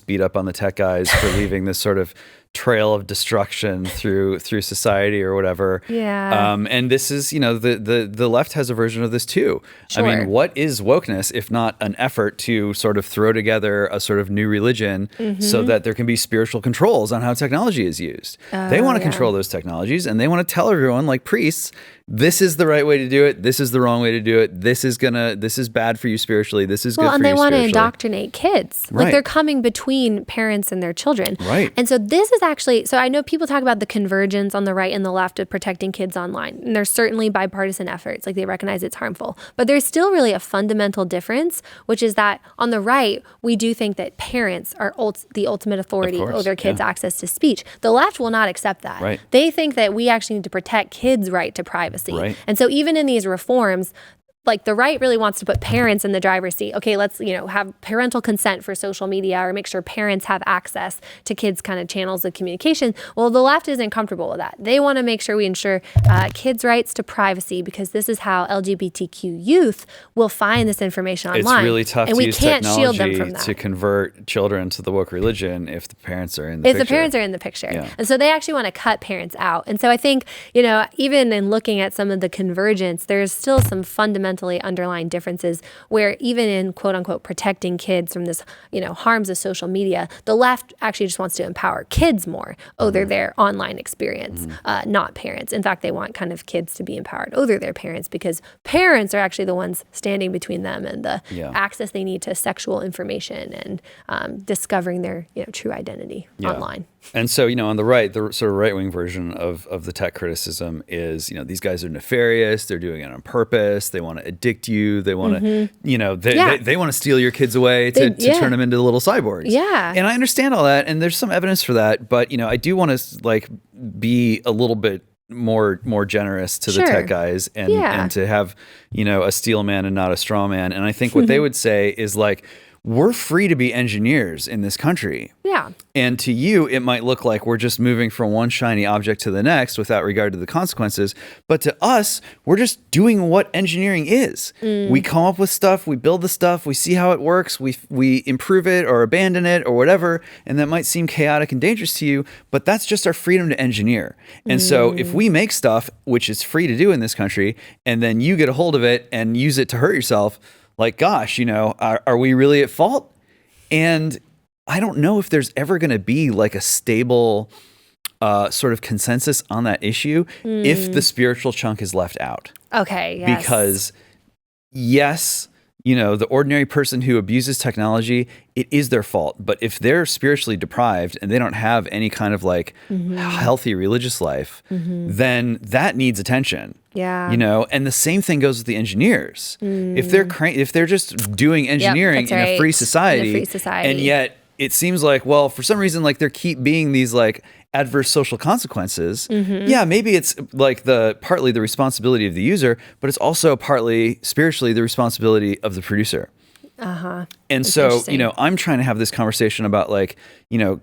A: beat up on the tech guys for leaving this sort of trail of destruction through society or whatever.
B: Yeah.
A: And this is, the left has a version of this too.
B: Sure.
A: I mean, what is wokeness if not an effort to sort of throw together a sort of new religion so that there can be spiritual controls on how technology is used? They want to control those technologies, and they want to tell everyone, like priests, this is the right way to do it. This is the wrong way to do it. This is bad for you spiritually. This is good for you spiritually.
B: Well, and they want to indoctrinate kids.
A: Right.
B: Like, they're coming between parents and their children.
A: Right.
B: And so this is actually, so I know people talk about the convergence on the right and the left of protecting kids online. And there's certainly bipartisan efforts. Like, they recognize it's harmful. But there's still really a fundamental difference, which is that on the right, we do think that parents are the ultimate authority over their kids' access to speech. The left will not accept that.
A: Right.
B: They think that we actually need to protect kids' right to privacy.
A: Right.
B: And so even in these reforms, like, the right really wants to put parents in the driver's seat. Okay, let's, have parental consent for social media, or make sure parents have access to kids' kind of channels of communication. Well, the left isn't comfortable with that. They want to make sure we ensure kids' rights to privacy, because this is how LGBTQ youth will find this information online.
A: It's really tough
B: and
A: to
B: we
A: use
B: can't shield them
A: technology
B: from that.
A: to convert children to the woke religion if the parents are in the
B: If
A: picture.
B: the parents are in the picture.
A: Yeah.
B: And so they actually want to cut parents out. And so I think, even in looking at some of the convergence, there's still some fundamentally underlying differences where, even in quote unquote protecting kids from this, harms of social media, the left actually just wants to empower kids more over their online experience, not parents. In fact, they want kind of kids to be empowered over their parents, because parents are actually the ones standing between them and the access they need to sexual information and discovering their true identity online.
A: And so, on the right, the sort of right-wing version of the tech criticism is, these guys are nefarious. They're doing it on purpose. They want to addict you. They want to, they want to steal your kids away to turn them into little cyborgs.
B: Yeah.
A: And I understand all that. And there's some evidence for that. But, I do want to, be a little bit more generous to the tech guys and to have, a steel man and not a straw man. And I think what they would say is, we're free to be engineers in this country.
B: Yeah.
A: And to you, it might look like we're just moving from one shiny object to the next without regard to the consequences. But to us, we're just doing what engineering is. We come up with stuff, we build the stuff, we see how it works, we improve it or abandon it or whatever. And that might seem chaotic and dangerous to you, but that's just our freedom to engineer. And so if we make stuff, which is free to do in this country, and then you get a hold of it and use it to hurt yourself, gosh, are we really at fault? And I don't know if there's ever going to be a stable sort of consensus on that issue if the spiritual chunk is left out.
B: Okay, yes.
A: Because yes, the ordinary person who abuses technology, it is their fault. But if they're spiritually deprived and they don't have any kind of healthy religious life, then that needs attention.
B: Yeah.
A: And the same thing goes with the engineers. If they're just doing engineering in a free society, and yet it seems for some reason, there keep being these adverse social consequences. Yeah, maybe it's partly the responsibility of the user, but it's also partly spiritually the responsibility of the producer. And so, I'm trying to have this conversation about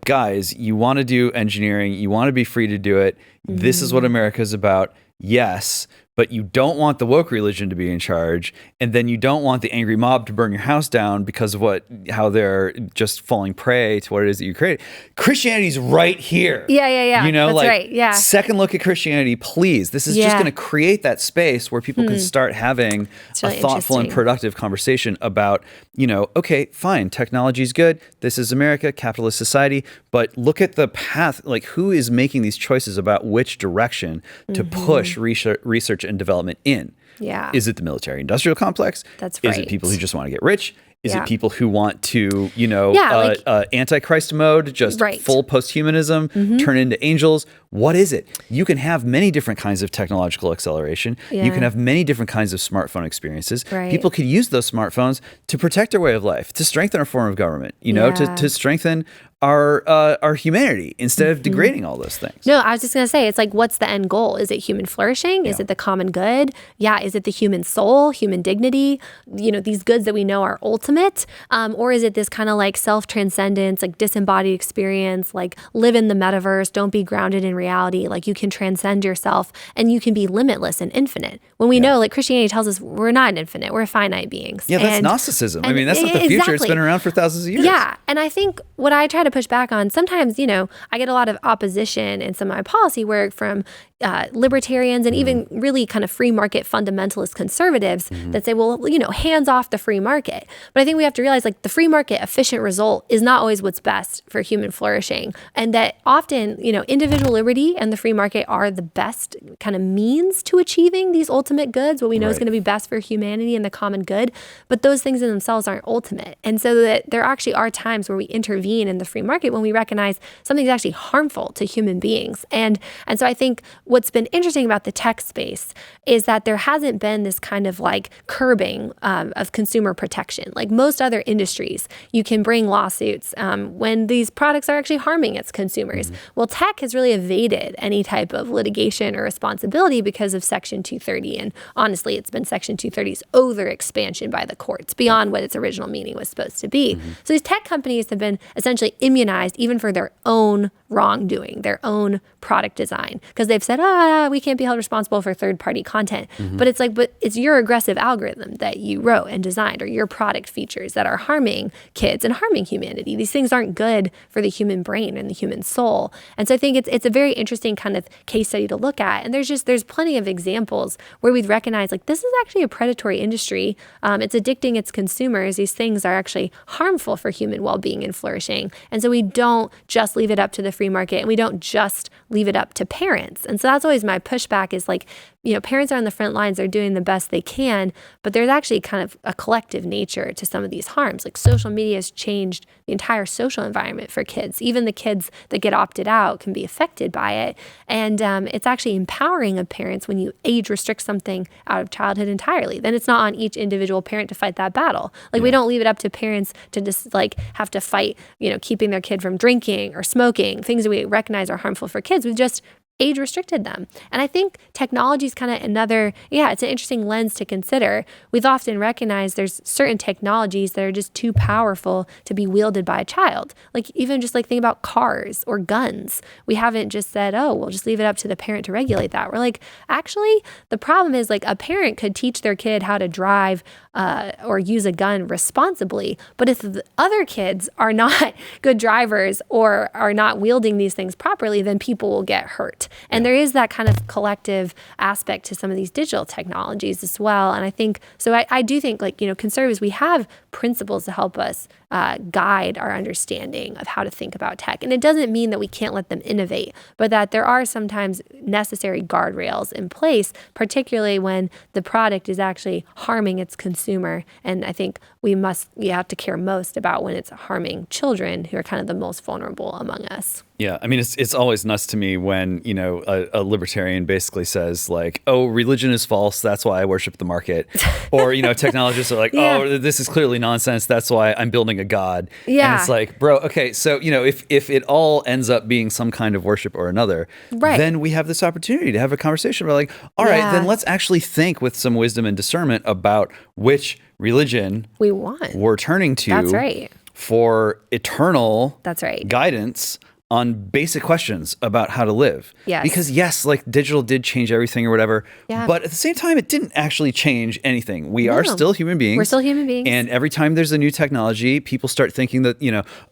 A: guys, you want to do engineering, you want to be free to do it. This is what America is about. Yes, but you don't want the woke religion to be in charge, and then you don't want the angry mob to burn your house down because of how they're just falling prey to what it is that you created. Christianity's right here.
B: Yeah.
A: You know,
B: that's
A: like,
B: right. Yeah.
A: second look at Christianity, please. This is just going to create that space where people can start having
B: really
A: a thoughtful and productive conversation about, you know, okay, fine, technology's good. This is America, capitalist society, but look at the path, like who is making these choices about which direction to push research and development in?
B: Yeah.
A: Is it the military industrial complex?
B: That's right.
A: Is it people who just want to get rich? Is
B: Yeah.
A: it people who want to, you know,
B: like-
A: antichrist mode, just
B: Right.
A: full posthumanism, turn into angels? What is it? You can have many different kinds of technological acceleration. You
B: Yeah.
A: can have many different kinds of smartphone experiences.
B: Right.
A: People could use those smartphones to protect their way of life, to strengthen our form of government, you know,
B: Yeah.
A: to strengthen our humanity instead of degrading all those things.
B: No, I was just going to say, it's like, what's the end goal? Is it human flourishing? Is it the common good? Yeah. Is it the human soul, human dignity? You know, these goods that we know are ultimate? Or is it this kind of like self-transcendence, like disembodied experience, like live in the metaverse, don't be grounded in reality. Like you can transcend yourself and you can be limitless and infinite. When we know, like Christianity tells us we're not infinite, we're finite beings.
A: Yeah, that's Gnosticism. I mean, that's not the future. It's
B: Exactly.
A: been around for thousands of years.
B: Yeah. And I think what I try to push back on, sometimes, you know, I get a lot of opposition in some of my policy work from libertarians and even really kind of free market fundamentalist conservatives that say, well, you know, hands off the free market. But I think we have to realize, like, the free market efficient result is not always what's best for human flourishing. And that often, you know, individual liberty and the free market are the best kind of means to achieving these ultimate goods, what we know is going to be best for humanity and the common good. But those things in themselves aren't ultimate. And so that there actually are times where we intervene in the free market when we recognize something's actually harmful to human beings. And so I think what's been interesting about the tech space is that there hasn't been this kind of like curbing of consumer protection. Like most other industries, you can bring lawsuits when these products are actually harming its consumers. Well, tech has really evaded any type of litigation or responsibility because of Section 230. And honestly, it's been Section 230's over expansion by the courts beyond what its original meaning was supposed to be. So these tech companies have been essentially immunized even for their own wrongdoing, their own product design, because they've said, we can't be held responsible for third-party content. But it's like, but it's your aggressive algorithm that you wrote and designed, or your product features that are harming kids and harming humanity. These things aren't good for the human brain and the human soul. And so I think it's a very interesting kind of case study to look at. And there's plenty of examples where we'd recognize, like, this is actually a predatory industry. It's addicting its consumers. These things are actually harmful for human well-being and flourishing. And so we don't just leave it up to the free market, and we don't just leave it up to parents. And so that's always my pushback is, like, you know, parents are on the front lines, they're doing the best they can, but there's actually kind of a collective nature to some of these harms. Like, social media has changed the entire social environment for kids. Even the kids that get opted out can be affected by it. And it's actually empowering of parents when you age restrict something out of childhood entirely. Then it's not on each individual parent to fight that battle. Like, we don't leave it up to parents to just like have to fight, you know, keeping their kid from drinking or smoking, things that we recognize are harmful for kids. We just age restricted them. And I think technology is kind of another, it's an interesting lens to consider. We've often recognized there's certain technologies that are just too powerful to be wielded by a child. Like, even just like think about cars or guns. We haven't just said, we'll just leave it up to the parent to regulate that. We're like, actually, the problem is, like, a parent could teach their kid how to drive or use a gun responsibly. But if the other kids are not good drivers or are not wielding these things properly, then people will get hurt. And there is that kind of collective aspect to some of these digital technologies as well. And I think, so I do think, like, you know, conservatives, we have principles to help us guide our understanding of how to think about tech. And it doesn't mean that we can't let them innovate, but that there are sometimes necessary guardrails in place, particularly when the product is actually harming its consumer. And I think we have to care most about when it's harming children, who are kind of the most vulnerable among us.
A: Yeah, I mean, it's always nuts to me when, you know, a libertarian basically says, like, oh, religion is false, that's why I worship the market. Or, you know, technologists are like, oh, this is clearly nonsense, that's why I'm building a god.
B: Yeah.
A: And it's like, bro, okay, so, you know, if it all ends up being some kind of worship or another, then we have this opportunity to have a conversation. We're like, all right, then let's actually think with some wisdom and discernment about which religion we're turning to
B: That's right.
A: for eternal
B: That's right.
A: guidance on basic questions about how to live.
B: Yes.
A: Because yes, like digital did change everything or whatever,
B: Yeah.
A: but at the same time, it didn't actually change anything. We are still human beings.
B: We're still human beings.
A: And every time there's a new technology, people start thinking that,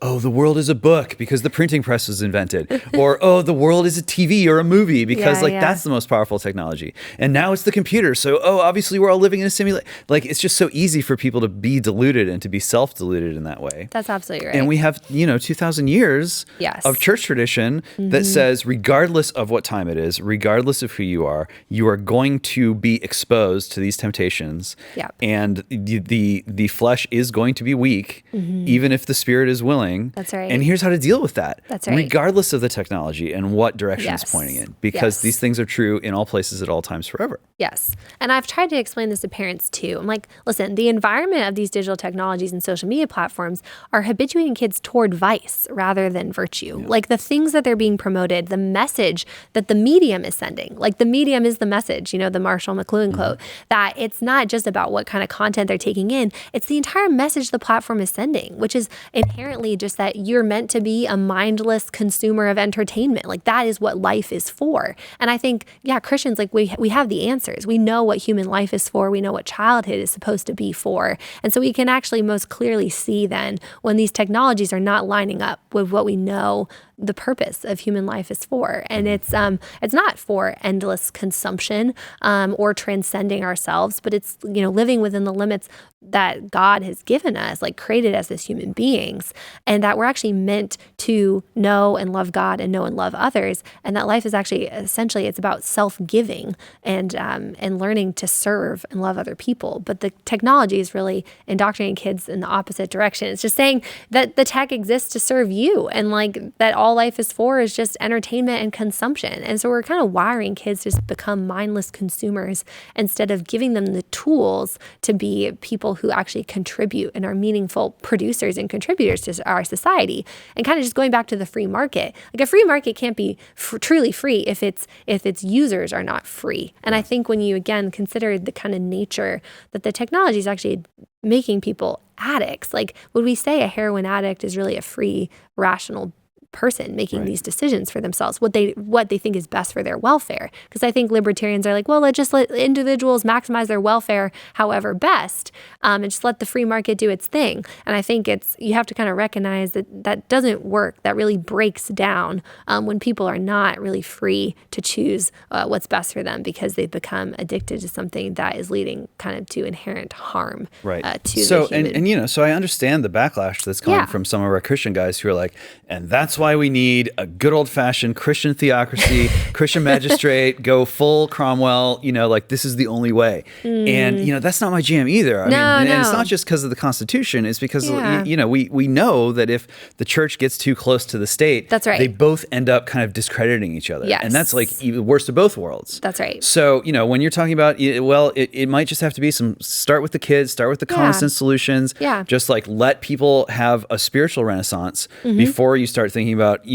A: oh, the world is a book because the printing press was invented. Or, oh, the world is a TV or a movie because that's the most powerful technology. And now it's the computer. So, oh, obviously we're all living in a simulation. Like, it's just so easy for people to be deluded and to be self-deluded in that way.
B: That's absolutely right.
A: And we have, 2,000 years of church tradition that says, regardless of what time it is, regardless of who you are going to be exposed to these temptations.
B: Yep.
A: And the flesh is going to be weak, even if the spirit is willing.
B: That's right.
A: And here's how to deal with that.
B: That's right.
A: Regardless of the technology and what direction it's pointing in, because these things are true in all places at all times forever.
B: Yes. And I've tried to explain this to parents too. I'm like, listen, the environment of these digital technologies and social media platforms are habituating kids toward vice rather than virtue. Yeah. Like the things that they're being promoted, the message that the medium is sending, like the medium is the message, the Marshall McLuhan quote, that it's not just about what kind of content they're taking in, it's the entire message the platform is sending, which is inherently just that you're meant to be a mindless consumer of entertainment. Like that is what life is for. And I think, Christians, like we have the answers. We know what human life is for. We know what childhood is supposed to be for. And so we can actually most clearly see then when these technologies are not lining up with what we know the purpose of human life is for. And it's not for endless consumption or transcending ourselves, but it's, living within the limits that God has given us, like created us as human beings, and that we're actually meant to know and love God and know and love others. And that life is actually essentially, it's about self-giving and learning to serve and love other people. But the technology is really indoctrinating kids in the opposite direction. It's just saying that the tech exists to serve you, and like that all life is for is just entertainment and consumption. And so we're kind of wiring kids to just become mindless consumers instead of giving them the tools to be people who actually contribute and are meaningful producers and contributors to our society. And kind of just going back to the free market, like a free market can't be truly free if its users are not free. And I think when you again consider the kind of nature that the technology is actually making people addicts, like would we say a heroin addict is really a free, rational person making these decisions for themselves, what they think is best for their welfare? Because I think libertarians are like, well, let's just let individuals maximize their welfare however best, and just let the free market do its thing. And I think you have to kind of recognize that doesn't work. That really breaks down when people are not really free to choose what's best for them because they've become addicted to something that is leading kind of to inherent harm to the human.
A: And so I understand the backlash that's coming from some of our Christian guys who are like, and that's why we need a good old-fashioned Christian theocracy, Christian magistrate, go full Cromwell, like this is the only way. And, that's not my jam either. I mean, and it's not just because of the Constitution. It's because, we know that if the church gets too close to the state,
B: that's right,
A: they both end up kind of discrediting each other.
B: Yes.
A: And that's like the worst of both worlds.
B: That's right.
A: So, when you're talking about, it might just have to be start with the kids, start with the common sense solutions.
B: Yeah.
A: Just like let people have a spiritual renaissance before you start thinking about,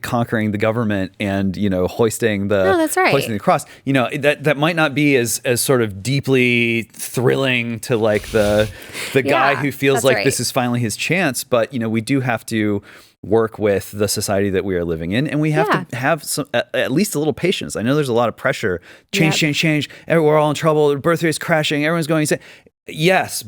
A: conquering the government and, hoisting the cross. That might not be as sort of deeply thrilling to like the guy who feels like this is finally his chance. But, we do have to work with the society that we are living in, and we have to have some at least a little patience. I know there's a lot of pressure. Change. We're all in trouble. The birth rate's crashing. Everyone's going insane. Yes,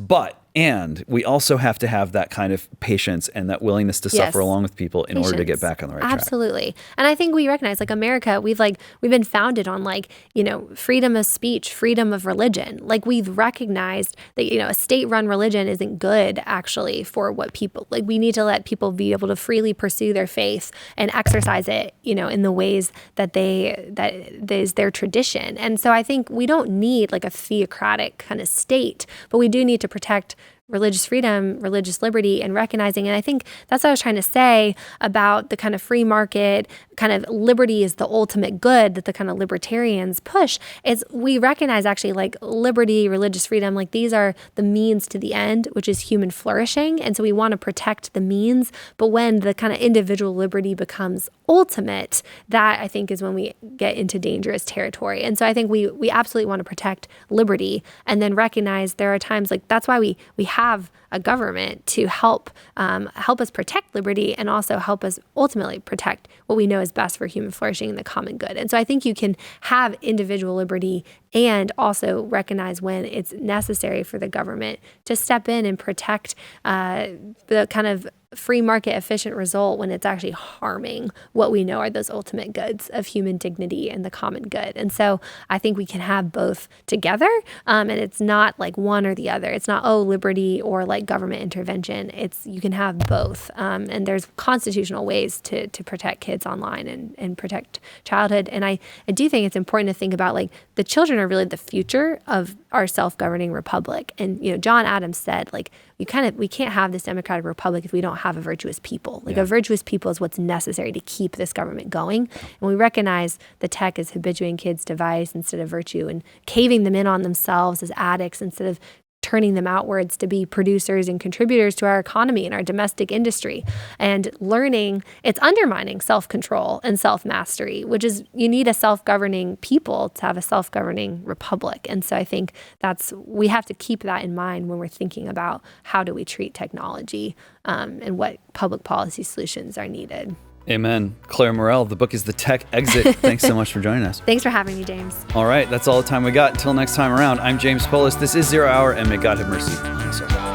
A: and we also have to have that kind of patience and that willingness to suffer along with people in order to get back on the right track.
B: Absolutely. And I think we recognize, like America, we've been founded on freedom of speech, freedom of religion. Like we've recognized that, a state-run religion isn't good actually for what people, like we need to let people be able to freely pursue their faith and exercise it, in the ways that is their tradition. And so I think we don't need like a theocratic kind of state, but we do need to protect religious freedom, religious liberty, and recognizing. And I think that's what I was trying to say about the kind of free market, kind of liberty is the ultimate good that the kind of libertarians push, is we recognize actually like liberty, religious freedom, like these are the means to the end, which is human flourishing. And so we want to protect the means. But when the kind of individual liberty becomes ultimate, that I think is when we get into dangerous territory. And so I think we absolutely want to protect liberty and then recognize there are times like that's why we have a government to help us protect liberty and also help us ultimately protect what we know is best for human flourishing and the common good. And so I think you can have individual liberty and also recognize when it's necessary for the government to step in and protect the kind of free market efficient result when it's actually harming what we know are those ultimate goods of human dignity and the common good. And so I think we can have both together, and it's not like one or the other. It's not, liberty or like government intervention. It's you can have both. And there's constitutional ways to protect kids online and protect childhood. And I do think it's important to think about like the children are really the future of our self-governing republic. And, John Adams said, like, we can't have this democratic republic if we don't have a virtuous people. Like a virtuous people is what's necessary to keep this government going. And we recognize the tech is habituating kids to vice instead of virtue and caving them in on themselves as addicts instead of turning them outwards to be producers and contributors to our economy and our domestic industry. And learning, it's undermining self-control and self-mastery, which is, you need a self-governing people to have a self-governing republic. And so I think we have to keep that in mind when we're thinking about how do we treat technology and what public policy solutions are needed.
A: Amen. Clare Morell, the book is The Tech Exit. Thanks so much for joining us.
B: Thanks for having me, James.
A: All right, that's all the time we got. Until next time around, I'm James Polis. This is Zero Hour, and may God have mercy on us all.